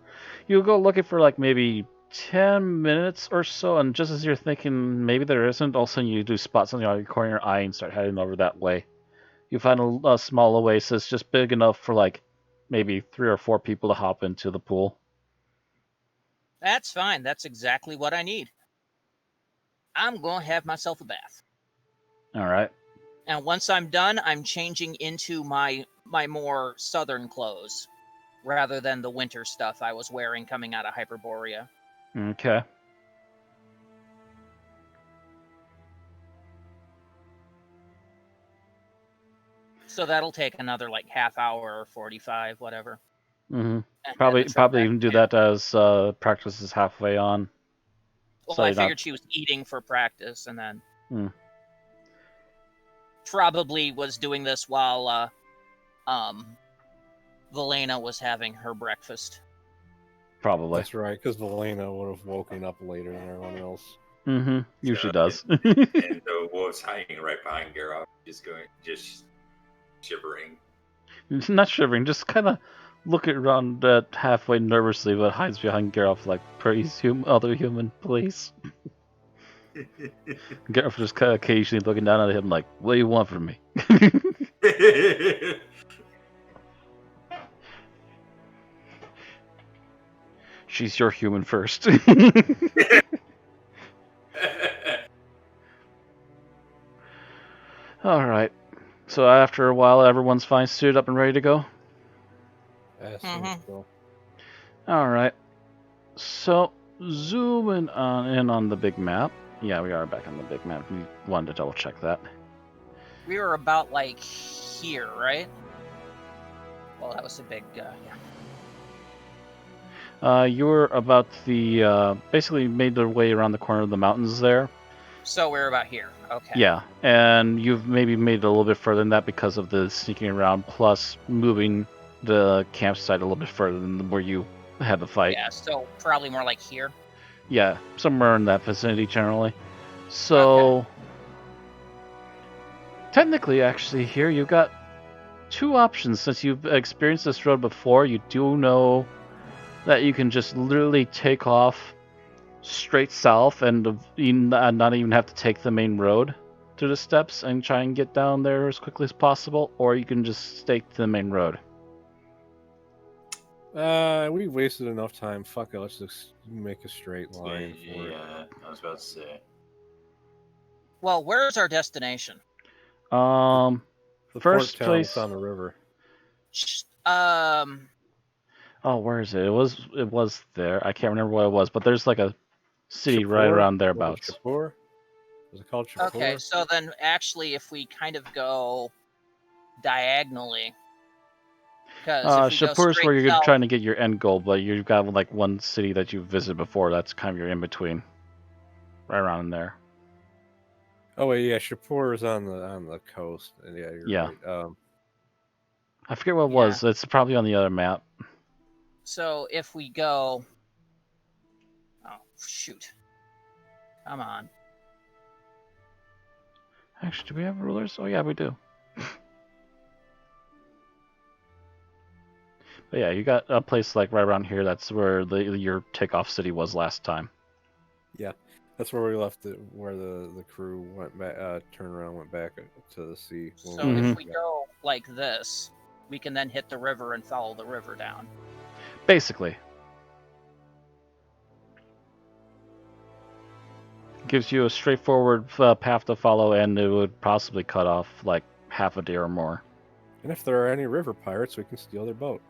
you go looking for like maybe 10 minutes or so, and just as you're thinking maybe there isn't, all of a sudden you do spot something on your corner of your eye and start heading over that way. You find a small oasis just big enough for like maybe 3 or 4 people to hop into the pool. That's fine. That's exactly what I need. I'm going to have myself a bath. All right. And once I'm done, I'm changing into my more southern clothes rather than the winter stuff I was wearing coming out of Hyperborea. Okay. So that'll take another like half hour or 45, whatever. Mm-hmm. Probably even do that as practice is halfway on. Well, so I figured she was eating for practice, and then probably was doing this while Valena was having her breakfast. Probably. That's right, because Valena would have woken up later than everyone else. Mm-hmm. Usually does. And the wolf's hiding right behind Geralt, just shivering. Not shivering, just kind of looking around halfway nervously, but hides behind Geralt like, praise other human, please. Geralt just kind of occasionally looking down at him like, what do you want from me? She's your human first. Alright. So after a while, everyone's fine, suited up and ready to go? So. Alright. So, zooming in on the big map. Yeah, we are back on the big map. We wanted to double check that. We were about, like, here, right? Well, that was a big, yeah. You were about the, basically made their way around the corner of the mountains there. So we're about here, okay. Yeah, and you've maybe made it a little bit further than that because of the sneaking around, plus moving the campsite a little bit further than where you had the fight. Yeah, so probably more like here. Yeah, somewhere in that vicinity generally. So, technically, actually, here you've got 2 options. Since you've experienced this road before, you do know that you can just literally take off straight south and not even have to take the main road to the steps and try and get down there as quickly as possible, or you can just stay to the main road. We wasted enough time. Fuck it, let's just make a straight line. Yeah, I was about to say. Well, where's our destination? The first place on the river. Oh, where is it? It was there. I can't remember what it was, but there's like a city right around thereabouts. Shapur? Was it called Shapur? Okay, so then actually, if we kind of go diagonally, because Shapur is where you're trying to get your end goal, but you've got like one city that you've visited before. That's kind of your in between, right around in there. Oh wait, yeah, Shapur is on the coast, and yeah, you're right. I forget what it was. It's probably on the other map. So if we go, oh shoot, come on. Actually, do we have rulers? Oh yeah, we do. But yeah, you got a place like right around here. That's where your takeoff city was last time. Yeah, that's where we left it. Where the crew went back, turned around, went back to the sea. So if we go like this, we can then hit the river and follow the river down. Basically. Gives you a straightforward path to follow, and it would possibly cut off like half a day or more. And if there are any river pirates, we can steal their boat.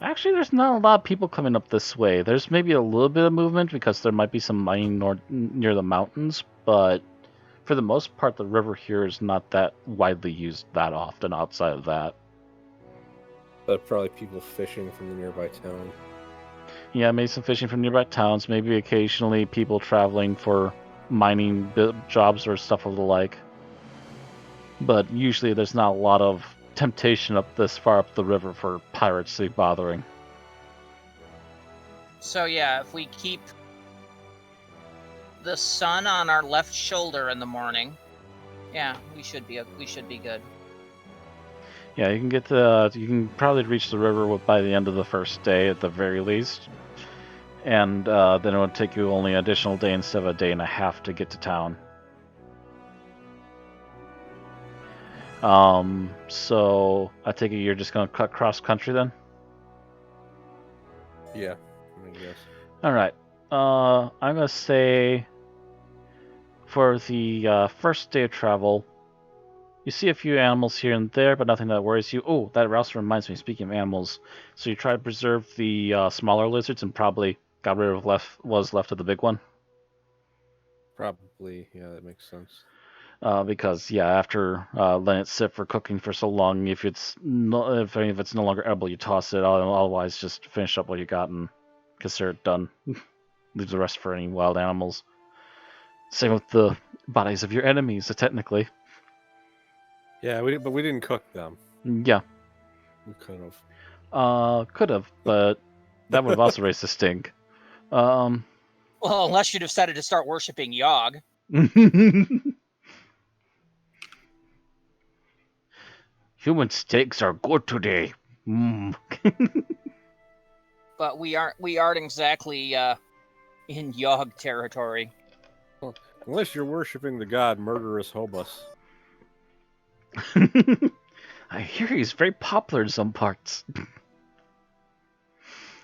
Actually, there's not a lot of people coming up this way. There's maybe a little bit of movement because there might be some mining near the mountains, but for the most part, the river here is not that widely used that often outside of that. But probably people fishing from the nearby town. Yeah, maybe some fishing from nearby towns, maybe occasionally people traveling for mining jobs or stuff of the like. But usually there's not a lot of temptation up this far up the river for pirates to be bothering. So yeah, if we keep the sun on our left shoulder in the morning, yeah, we should be good. Yeah, you can probably reach the river by the end of the first day at the very least, and then it would take you only an additional day instead of a day and a half to get to town. So I take it you're just gonna cut cross country then? Yeah, I guess. All right. I'm gonna say for the first day of travel, you see a few animals here and there, but nothing that worries you. Oh, that also reminds me. Speaking of animals, so you try to preserve the smaller lizards and probably got rid of what's left of the big one. Probably, yeah, that makes sense. Because yeah, after letting it sit for cooking for so long, if it's no longer edible, you toss it. Otherwise, just finish up what you got and consider it done. Leave the rest for any wild animals. Same with the bodies of your enemies, technically. Yeah, but we didn't cook them. Yeah. We could have. Could have, but that would have also raised the stink. Well, unless you'd have decided to start worshiping Yogg. Human steaks are good today. Mm. But we aren't exactly in Yogg territory. Well, unless you're worshiping the god Murderous Hobus. I hear he's very popular in some parts.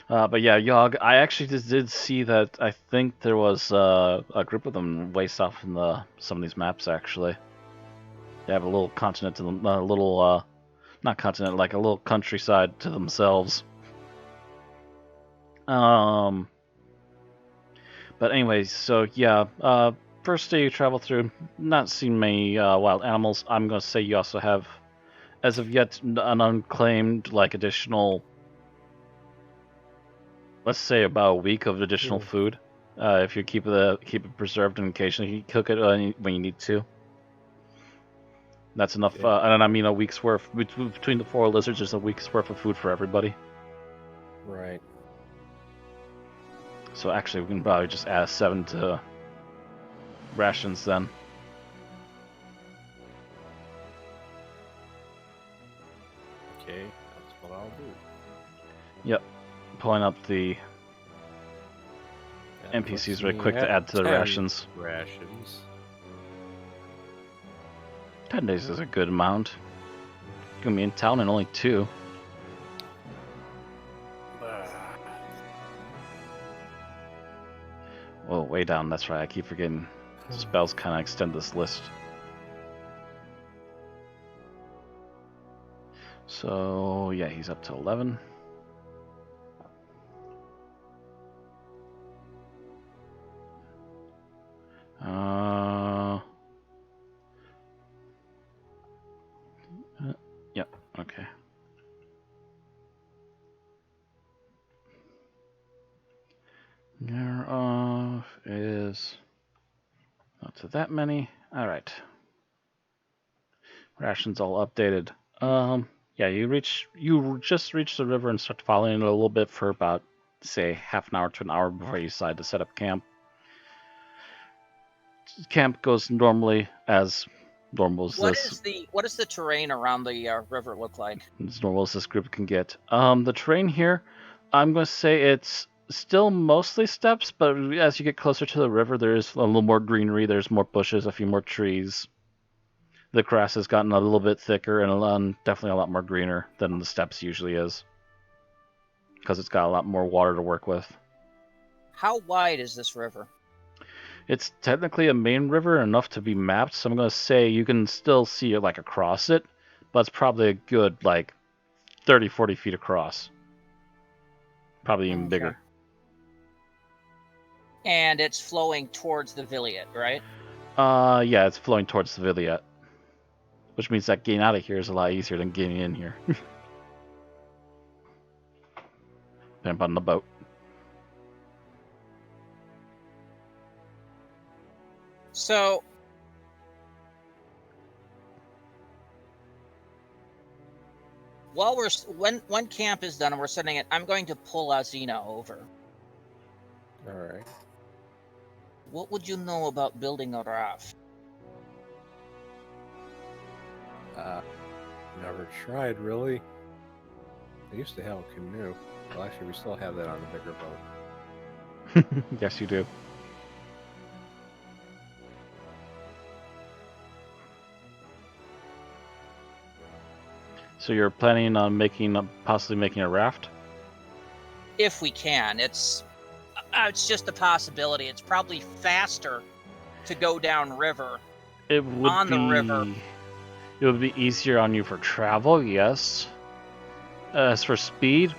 But yeah, Yogg, I actually just did see that. I think there was a group of them waist off in some of these maps, actually. They have a little continent to them, not continent, like a little countryside to themselves. But anyways, so yeah, first day you travel through, not seeing many wild animals. I'm gonna say you also have, as of yet, an unclaimed additional, let's say about a week of additional food. If you keep it preserved and occasionally you cook it when you need to. That's enough, Yeah. and I mean a week's worth between the 4 lizards. There's a week's worth of food for everybody. Right. So actually, we can probably just add 7 to rations then. Okay, that's what I'll do. Yep, pulling up the That NPCs really quick to add to the 10 rations. 10 days is a good amount. You're gonna be in town in only 2. Whoa, way down. That's right. I keep forgetting. Spells kind of extend this list. So yeah, he's up to 11. Yep. Okay. Thereof is not to that many. All right. Rations all updated. Yeah, you just reach the river and start following it a little bit for about, say, half an hour to an hour before you decide to set up camp. Camp goes normally as normal as this. What does the terrain around the river look like? As normal as this group can get. The terrain here, I'm going to say it's still mostly steppes, but as you get closer to the river, there is a little more greenery. There's more bushes, a few more trees. The grass has gotten a little bit thicker and definitely a lot more greener than the steppes usually is, because it's got a lot more water to work with. How wide is this river? It's technically a main river, enough to be mapped, so I'm going to say you can still see it across it, but it's probably a good 30, 40 feet across. Probably even bigger. And it's flowing towards the Viliet, right? Yeah, it's flowing towards the Viliet. Which means that getting out of here is a lot easier than getting in here. Jump on the boat. So, While when camp is done and we're setting it, I'm going to pull Azina over. All right. What would you know about building a raft? Never tried, really. I used to have a canoe. Well, actually, we still have that on the bigger boat. Yes, you do. So you're planning on possibly making a raft? If we can, it's just a possibility. It's probably faster to go down river. It would the river. It would be easier on you for travel, yes. As for speed,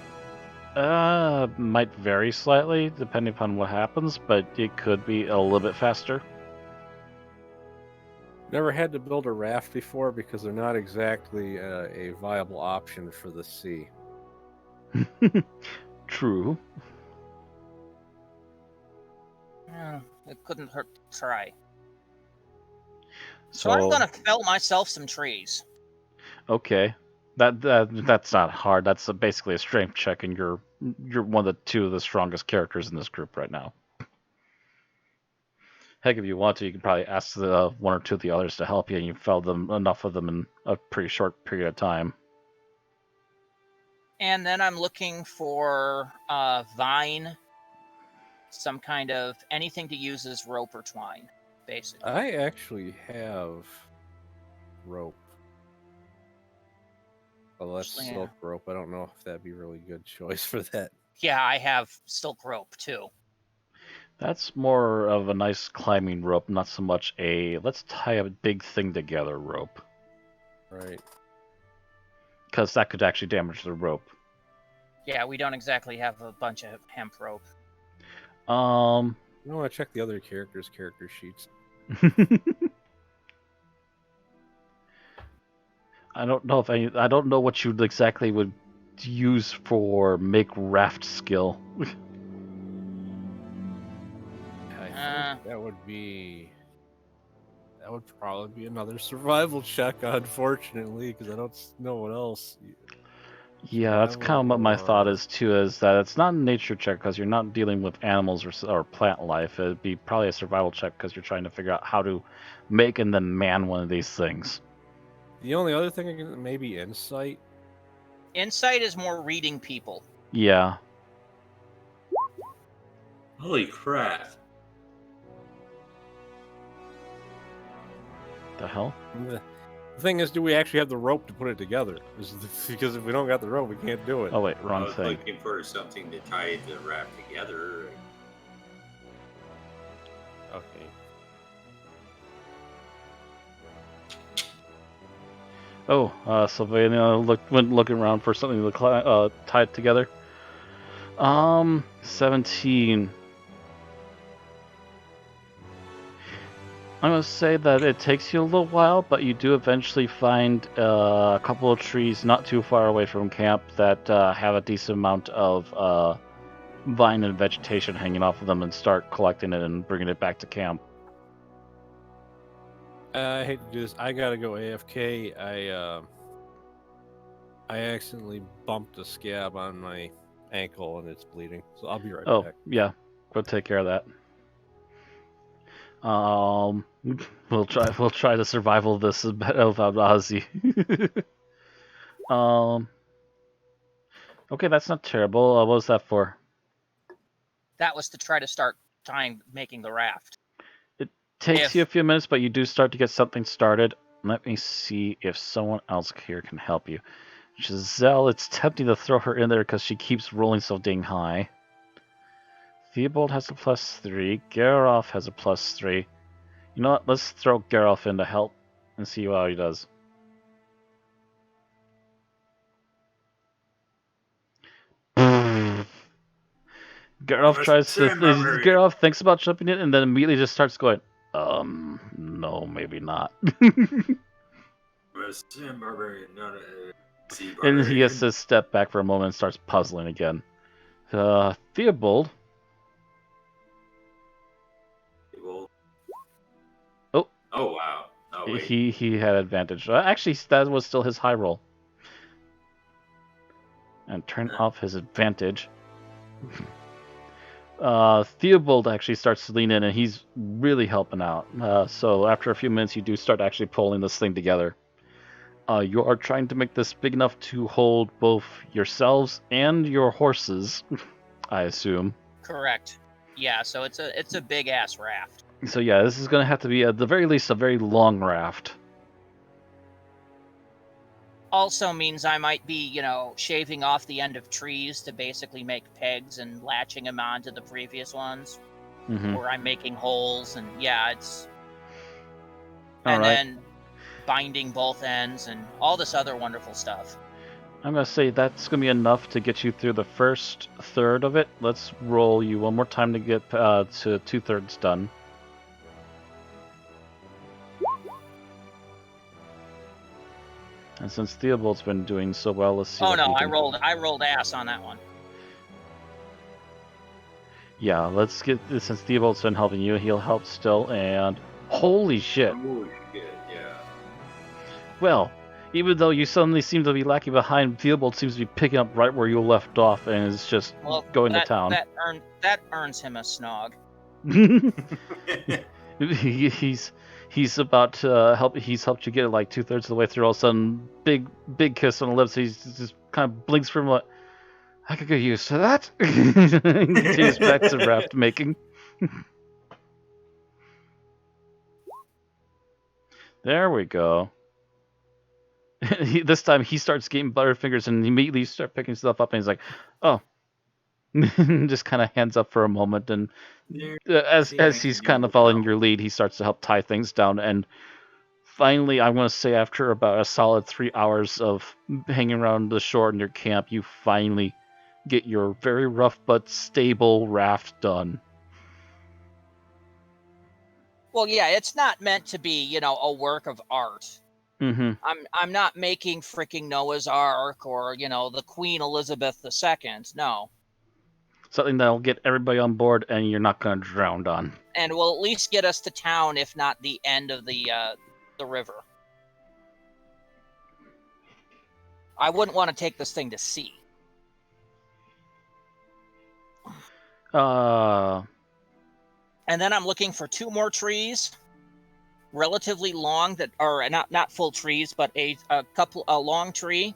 might vary slightly depending upon what happens, but it could be a little bit faster. Never had to build a raft before because they're not exactly a viable option for the sea. True. It couldn't hurt to try. So I'm gonna fell myself some trees. Okay, that's not hard. That's basically a strength check, and you're one of the strongest characters in this group right now. Heck, if you want to, you can probably ask the one or two of the others to help you, and you felled enough of them in a pretty short period of time. And then I'm looking for vine, some kind of anything to use as rope or twine, basically. I actually have rope. Well, that's silk rope. I don't know if that'd be a really good choice for that. Yeah, I have silk rope too. That's more of a nice climbing rope, not so much a let's tie a big thing together rope. Right. Because that could actually damage the rope. Yeah, we don't exactly have a bunch of hemp rope. I want to check the other characters' character sheets. I don't know I don't know what you exactly would use for make raft skill. I think that would probably be another survival check, unfortunately, because I don't know what else. Yeah, that's kind of what my thought is too. Is that it's not a nature check because you're not dealing with animals or plant life. It'd be probably a survival check because you're trying to figure out how to make and then man one of these things. The only other thing maybe insight. Insight is more reading people. Yeah. Holy crap. The hell? The thing is, do we actually have the rope to put it together? Because if we don't got the rope, we can't do it. Oh wait, wrong I was thing. looking for something to tie the raft together. Okay. Oh, Sylvania went looking around for something to tie it together. 17. I'm going to say that it takes you a little while, but you do eventually find a couple of trees not too far away from camp that have a decent amount of vine and vegetation hanging off of them and start collecting it and bringing it back to camp. I hate to do this. I gotta go AFK. I accidentally bumped a scab on my ankle and it's bleeding, so I'll be right back. Oh, yeah. Go take care of that. We'll try the survival of this without Ozzy. Okay, that's not terrible. What was that for? That was to try to start making the raft. It takes you a few minutes, but you do start to get something started. Let me see if someone else here can help you. Giselle, it's tempting to throw her in there because she keeps rolling so dang high. Theobald has a +3. Geralf has a +3. You know what? Let's throw Geralf in to help and see how he does. Geralf thinks about jumping in and then immediately just starts going, no, maybe not. And he has to step back for a moment and starts puzzling again. Theobald. Oh wow. Oh, wait. He had advantage. Actually, that was still his high roll. and turn off his advantage. Theobald actually starts to lean in, and he's really helping out. So after a few minutes, you do start actually pulling this thing together. You are trying to make this big enough to hold both yourselves and your horses, I assume. Correct. Yeah, so it's a big ass raft. So yeah, this is going to have to be at the very least a very long raft. Also means I might be, shaving off the end of trees to basically make pegs and latching them onto the previous ones. Mm-hmm. Or I'm making holes, and yeah, it's... All and right. then binding both ends and all this other wonderful stuff. I'm going to say that's going to be enough to get you through the first third of it. Let's roll you one more time to get to 2/3 done. And since Theobald's been doing so well, let's see. Oh no, I rolled ass on that one. Yeah, let's get, since Theobald's been helping you, he'll help still, and holy shit. Holy shit, yeah. Well, even though you suddenly seem to be lacking behind, Theobald seems to be picking up right where you left off, and is just going to town. That earns him a snog. He's about to help. He's helped you get like 2/3 of the way through. All of a sudden, big kiss on the lips. He just kind of blinks from what. I could get used to that. Continues back to raft making. There we go. This time he starts getting butterfingers and he immediately starts picking stuff up and he's like, oh. Just kind of hands up for a moment, and as he's kind of following your lead, he starts to help tie things down. And finally, I want to say after about a solid 3 hours of hanging around the shore in your camp, you finally get your very rough but stable raft done. Well, yeah, it's not meant to be, a work of art. Mm-hmm. I'm not making freaking Noah's Ark or, the Queen Elizabeth II. No. Something that'll get everybody on board and you're not going to drown on. And will at least get us to town, if not the end of the river. I wouldn't want to take this thing to sea. And then I'm looking for 2 more trees, relatively long, that are not full trees, but a long tree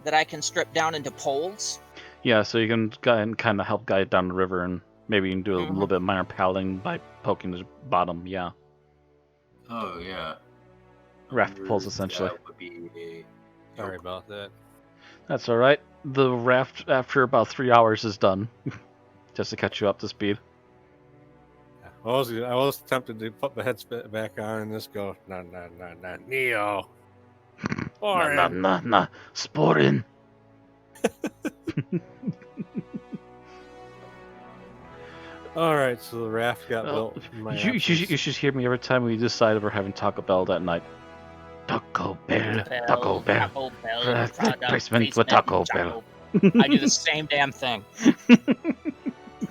that I can strip down into poles. Yeah, so you can go and kind of help guide down the river, and maybe you can do a little bit of minor paddling by poking the bottom. Yeah. Oh yeah. Raft poles essentially. Sorry about that. That's all right. The raft after about 3 hours is done, just to catch you up to speed. I was tempted to put my head back on and just go, nah, Neo. Nah, Sporin. All right, so the raft got built. You should hear me every time we decide we're having Taco Bell that night. Taco Bell. Placement with Taco Bell. I do the same damn thing.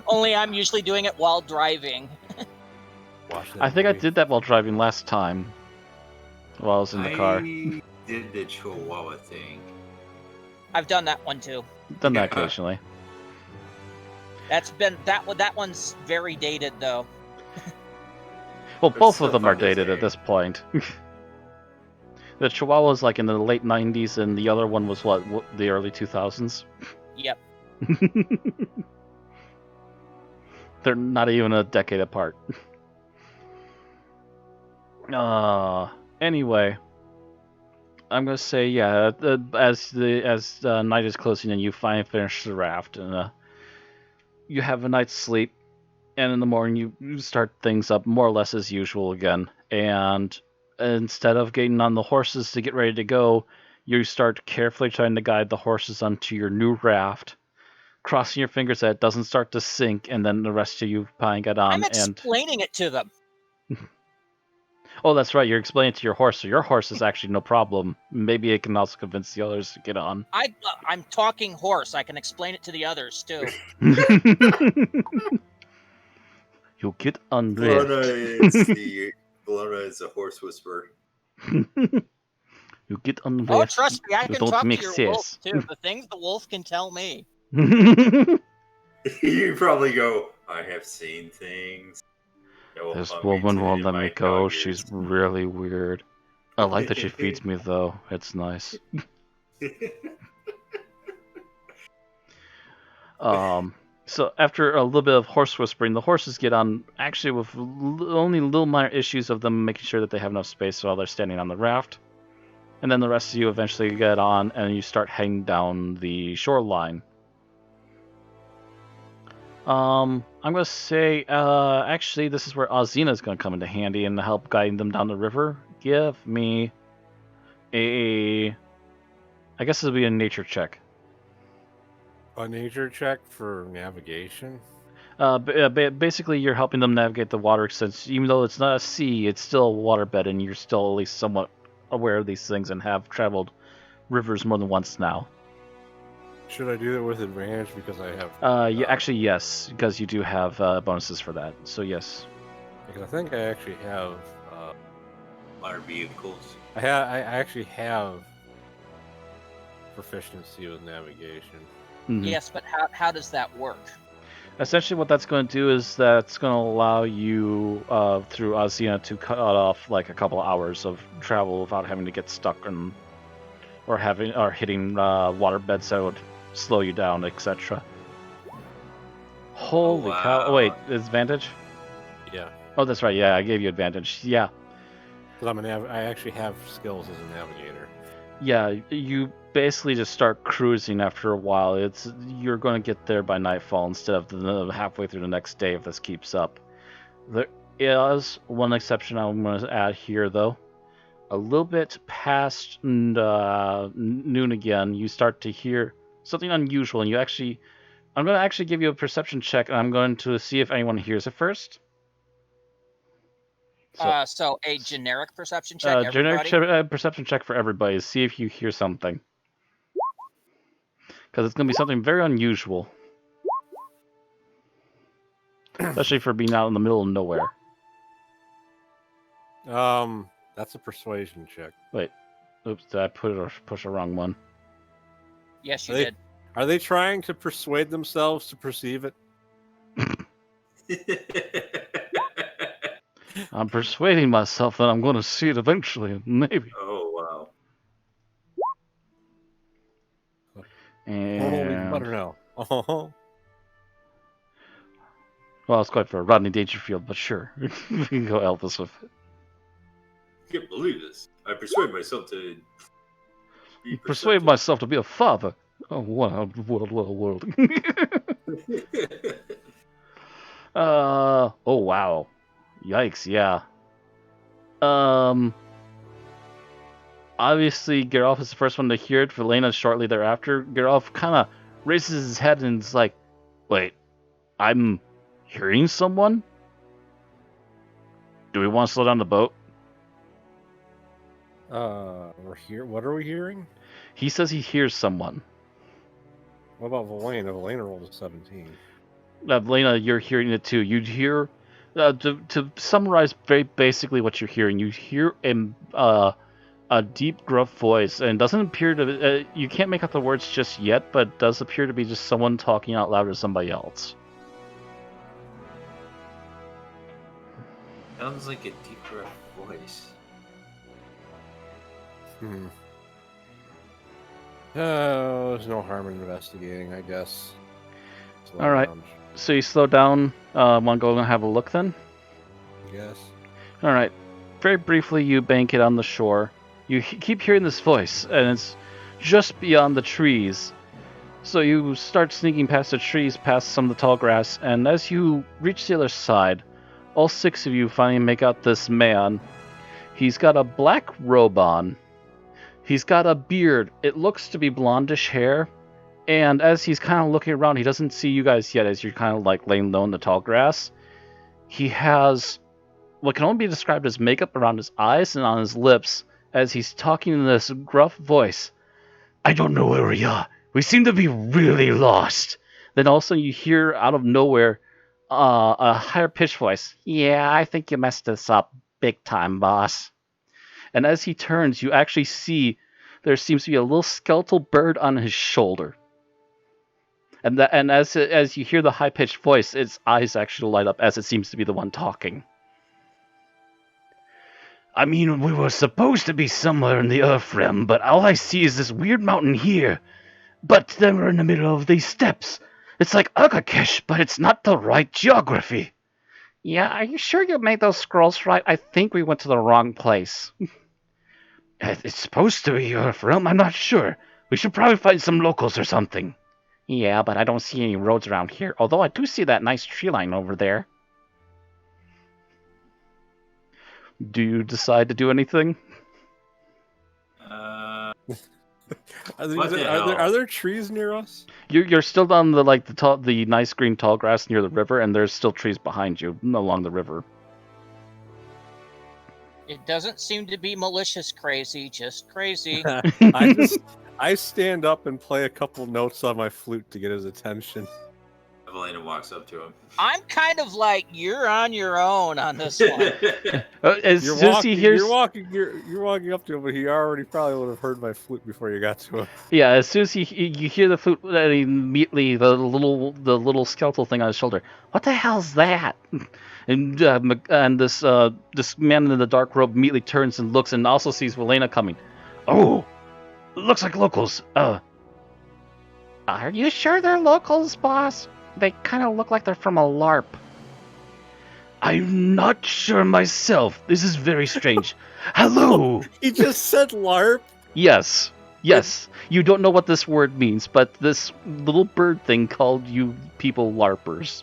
Only I'm usually doing it while driving. I think I did that while driving last time. While I was in the car. I did the Chihuahua thing. I've done that one too. Done that occasionally. That one's very dated though. Well, both of them are dated at this point. The Chihuahua was like in the late 90s, and the other one was what the early 2000s? Yep. They're not even a decade apart. Anyway, I'm gonna say yeah. As night is closing and you finally finish the raft, and you have a night's sleep, and in the morning you start things up more or less as usual again. And instead of getting on the horses to get ready to go, you start carefully trying to guide the horses onto your new raft, crossing your fingers that it doesn't start to sink, and then the rest of you finally get on. I'm explaining it to them. Oh, that's right. You're explaining it to your horse, so your horse is actually no problem. Maybe it can also convince the others to get on. I'm talking horse. I can explain it to the others too. You get undressed. Bologna is a horse whisperer. You get on the Oh, left. trust me, I You can don't talk to make your sense. wolf too. The things the wolf can tell me. You probably go, I have seen things. This woman won't let me go. She's really weird. I like that she feeds me, though. It's nice. So after a little bit of horse whispering, the horses get on, actually with only little minor issues of them making sure that they have enough space while they're standing on the raft. And then the rest of you eventually get on, and you start heading down the shoreline. I'm gonna say, actually, this is where Azina's gonna come into handy and help guiding them down the river. Give me I guess it'll be a nature check. A nature check for navigation? Basically, you're helping them navigate the water, since even though it's not a sea, it's still a waterbed, and you're still at least somewhat aware of these things and have traveled rivers more than once now. Should I do that with advantage because I have... Yeah, actually, yes, because you do have bonuses for that, so yes. Because I think I actually have... Our vehicles. I actually have proficiency with navigation. Mm-hmm. Yes, but how does that work? Essentially, what that's going to do is that's going to allow you, through Azina, to cut off like a couple hours of travel without having to get stuck or hitting water beds that would slow you down, etc. Holy cow! Oh, wait, advantage? Yeah. Oh, that's right. Yeah, I gave you advantage. Yeah. Because I actually have skills as a navigator. Yeah, you basically just start cruising after a while. You're going to get there by nightfall instead of halfway through the next day if this keeps up. There is one exception I'm going to add here, though. A little bit past noon again, you start to hear something unusual, and I'm going to actually give you a perception check, and I'm going to see if anyone hears it first. So a generic perception check, everybody? Generic perception check for everybody. See if you hear something. Because it's going to be something very unusual. Especially for being out in the middle of nowhere. That's a persuasion check. Wait. Oops, did I push the wrong one? Yes, you did. Are they trying to persuade themselves to perceive it? I'm persuading myself that I'm going to see it eventually, maybe. Oh, wow. And... better know. Oh. Well, it's quite for Rodney Dangerfield, but sure. We can go Elvis with it. I can't believe this. I persuade myself to be Persuade myself to be a father. Oh, what a world. Oh, wow. Yikes, yeah. Obviously, Geralf is the first one to hear it. Velena shortly thereafter. Geralf kind of raises his head and is like, wait, I'm hearing someone? Do we want to slow down the boat? We're here. What are we hearing? He says he hears someone. What about Velena? Velena rolled a 17. Velena, you're hearing it too. You hear, to summarize very basically what you're hearing, you hear a deep, gruff voice, and it doesn't appear to. You can't make out the words just yet, but it does appear to be just someone talking out loud to somebody else. Sounds like a deep, gruff voice. There's no harm in investigating, I guess. All right. So you slow down. Want to go and have a look then? Yes. All right. Very briefly, you bank it on the shore. You keep hearing this voice, and it's just beyond the trees. So you start sneaking past the trees, past some of the tall grass, and as you reach the other side, all six of you finally make out this man. He's got a black robe on. He's got a beard. It looks to be blondish hair. And as he's kind of looking around, he doesn't see you guys yet as you're kind of like laying low in the tall grass. He has what can only be described as makeup around his eyes and on his lips as he's talking in this gruff voice. I don't know where we are. We seem to be really lost. Then also you hear out of nowhere a higher pitched voice. Yeah, I think you messed us up big time, boss. And as he turns, you actually see there seems to be a little skeletal bird on his shoulder. And as you hear the high-pitched voice, its eyes actually light up as it seems to be the one talking. I mean, we were supposed to be somewhere in the Earth realm, but all I see is this weird mountain here. But then we're in the middle of these steppes. It's like Urgakesh, but it's not the right geography. Yeah, are you sure you made those scrolls right? I think we went to the wrong place. It's supposed to be Earth realm, I'm not sure. We should probably find some locals or something. Yeah, but I don't see any roads around here, although I do see that nice tree line over there. Do you decide to do anything? Are there trees near us? You're still on the nice green tall grass near the river, and there's still trees behind you along the river. It doesn't seem to be malicious crazy, just crazy. I stand up and play a couple notes on my flute to get his attention. Evelina walks up to him. I'm kind of like, you're on your own on this one. You're walking up to him, but he already probably would have heard my flute before you got to him. Yeah, as soon as you hear the flute, immediately the little skeletal thing on his shoulder. What the hell's that? And this man in the dark robe immediately turns and looks and also sees Welena coming. Oh, looks like locals. Are you sure they're locals, boss? They kind of look like they're from a LARP. I'm not sure myself. This is very strange. Hello! He just said LARP? Yes. You don't know what this word means, but this little bird thing called you people LARPers.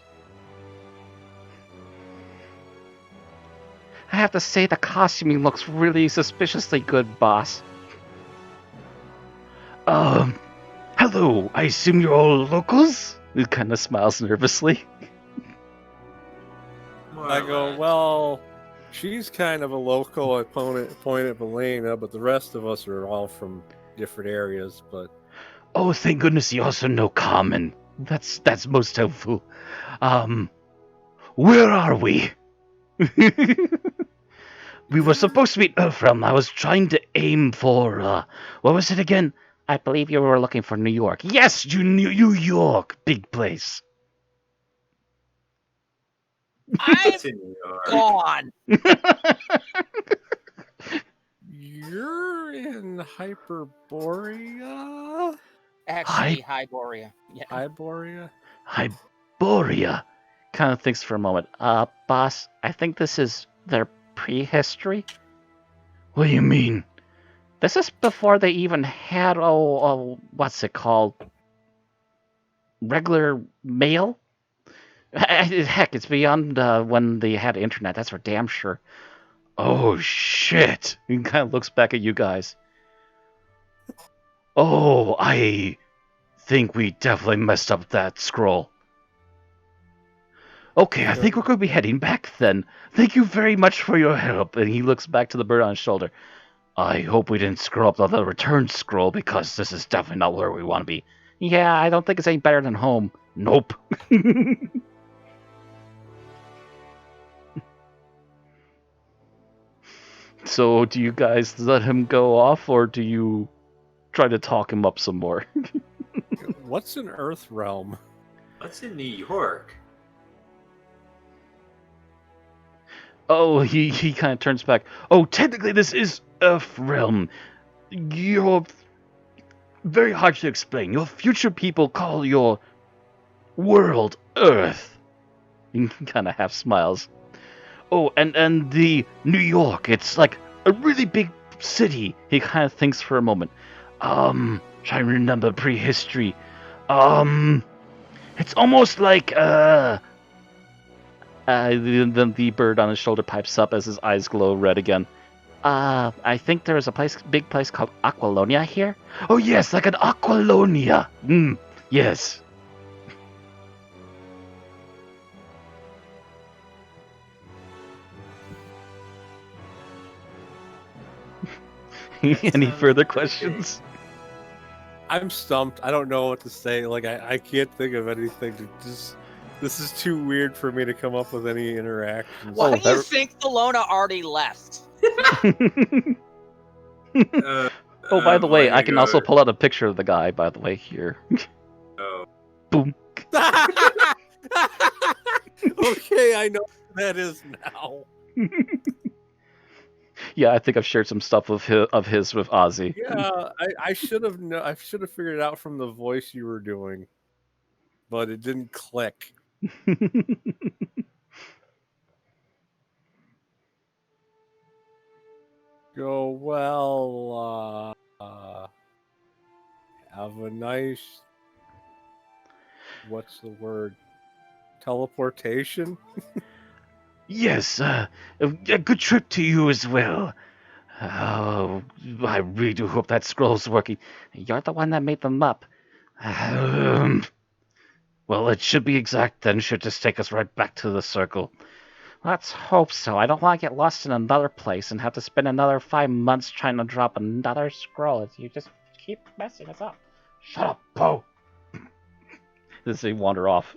I have to say the costuming looks really suspiciously good, boss. Hello, I assume you're all locals? He kind of smiles nervously. I go, well, she's kind of a local at Point at Belena, but the rest of us are all from different areas, but... Oh, thank goodness you also know Common. That's most helpful. Where are we? We were supposed to be Earthrealm. I was trying to aim for, what was it again? I believe you were looking for New York. Yes, New York. Big place. I'm gone. You're in Hyperborea? Actually, Hyboria. Yeah. Hyboria? Hyboria. Kind of thinks for a moment. Boss, I think this is their prehistory. What do you mean? This is before they even had, what's it called? Regular mail? Heck, it's beyond when they had internet, that's for damn sure. Oh, shit. He kind of looks back at you guys. Oh, I think we definitely messed up that scroll. Okay, I think we're going to be heading back then. Thank you very much for your help. And he looks back to the bird on his shoulder. I hope we didn't screw up the return scroll, because this is definitely not where we want to be. Yeah, I don't think it's any better than home. Nope. So, do you guys let him go off, or do you try to talk him up some more? What's an Earth realm? What's in New York? Oh, he kind of turns back. Oh, technically this is Earth realm. You're very hard to explain. Your future people call your world Earth. He kind of half smiles. Oh, and the New York, it's like a really big city. He kind of thinks for a moment. Trying to remember prehistory. It's almost like, the bird on his shoulder pipes up as his eyes glow red again. I think there's a big place called Aqualonia here. Oh yes, like an Aqualonia. Yes. Any further questions? I'm stumped. I don't know what to say. Like, I can't think of anything to just... This is too weird for me to come up with any interactions. Why do you think Thelona already left? Oh, by the way, I can also God. pull out a picture of the guy, by the way, here. Oh. Boom. Okay, I know who that is now. Yeah, I think I've shared some stuff of his with Ozzy. Yeah, I should have I should have figured it out from the voice you were doing, but it didn't click. Go well. Have a nice. What's the word? Teleportation. Yes, a good trip to you as well. Oh, I really do hope that scroll's working. You're the one that made them up. Well, it should be exact then. Should just take us right back to the circle. Let's hope so. I don't want to get lost in another place and have to spend another 5 months trying to drop another scroll. You just keep messing us up. Shut up, Poe. Does he wander off?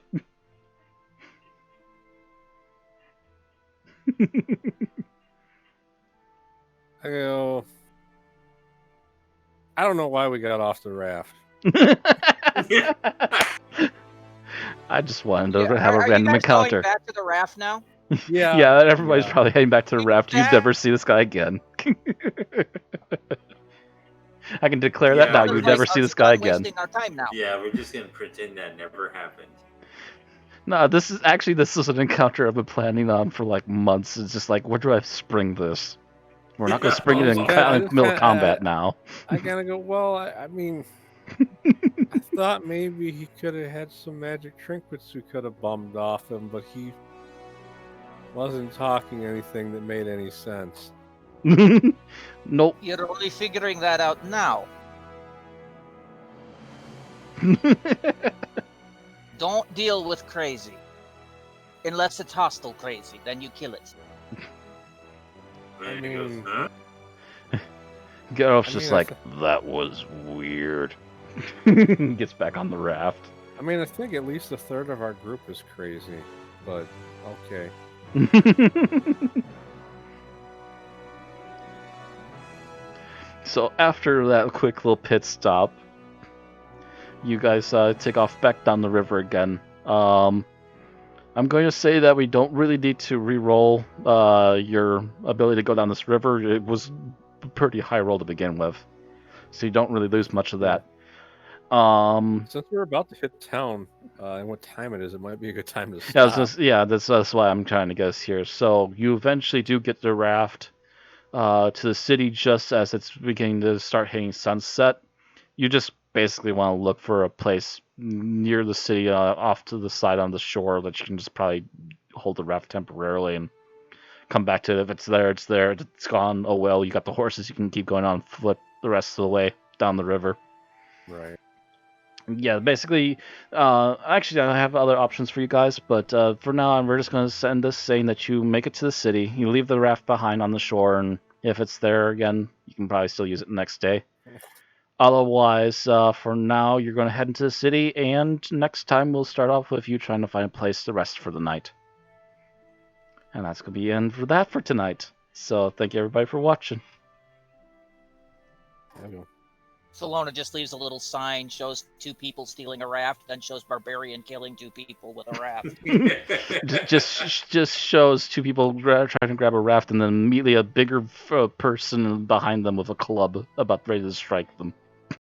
I go. I don't know why we got off the raft. I just wanted to have a random encounter. Going back to the raft now? Yeah. Yeah, everybody's probably heading back to the raft. You'd That- never see this guy again. I can declare that now. You'd never see this guy again. Wasting our time now. Yeah, we're just gonna pretend that never happened. No, this is an encounter I've been planning on for like months. It's just like, where do I spring this? We're not going to spring it in middle of combat now. I gotta go. Well, I mean, I thought maybe he could have had some magic trinkets we could have bummed off him, but he wasn't talking anything that made any sense. Nope. You're only figuring that out now. Don't deal with crazy. Unless it's hostile crazy, then you kill it. And he mean- goes, huh? Geralt's I just mean, like, that was weird. Gets back on the raft. I mean, I think at least a third of our group is crazy, but okay. So after that quick little pit stop, you guys take off back down the river again. I'm going to say that we don't really need to re-roll your ability to go down this river. It was a pretty high roll to begin with, so you don't really lose much of that. Since we're about to hit town, and what time it is, it might be a good time to stop. That's why I'm trying to guess here. So you eventually do get the raft to the city just as it's beginning to start hitting sunset. You just basically want to look for a place near the city, off to the side on the shore that you can just probably hold the raft temporarily and come back to it. If it's there, it's there. If it's gone, oh well. You got the horses. You can keep going on foot the rest of the way down the river. Right. Yeah, basically, actually, I have other options for you guys, but for now, we're just going to send this saying that you make it to the city, you leave the raft behind on the shore, and if it's there again, you can probably still use it the next day. Otherwise, for now, you're going to head into the city, and next time we'll start off with you trying to find a place to rest for the night. And that's going to be the end for that for tonight. So, thank you everybody for watching. Salona just leaves a little sign, shows 2 people stealing a raft, then shows Barbarian killing 2 people with a raft. just shows 2 people trying to grab a raft, and then immediately a bigger person behind them with a club about ready to strike them.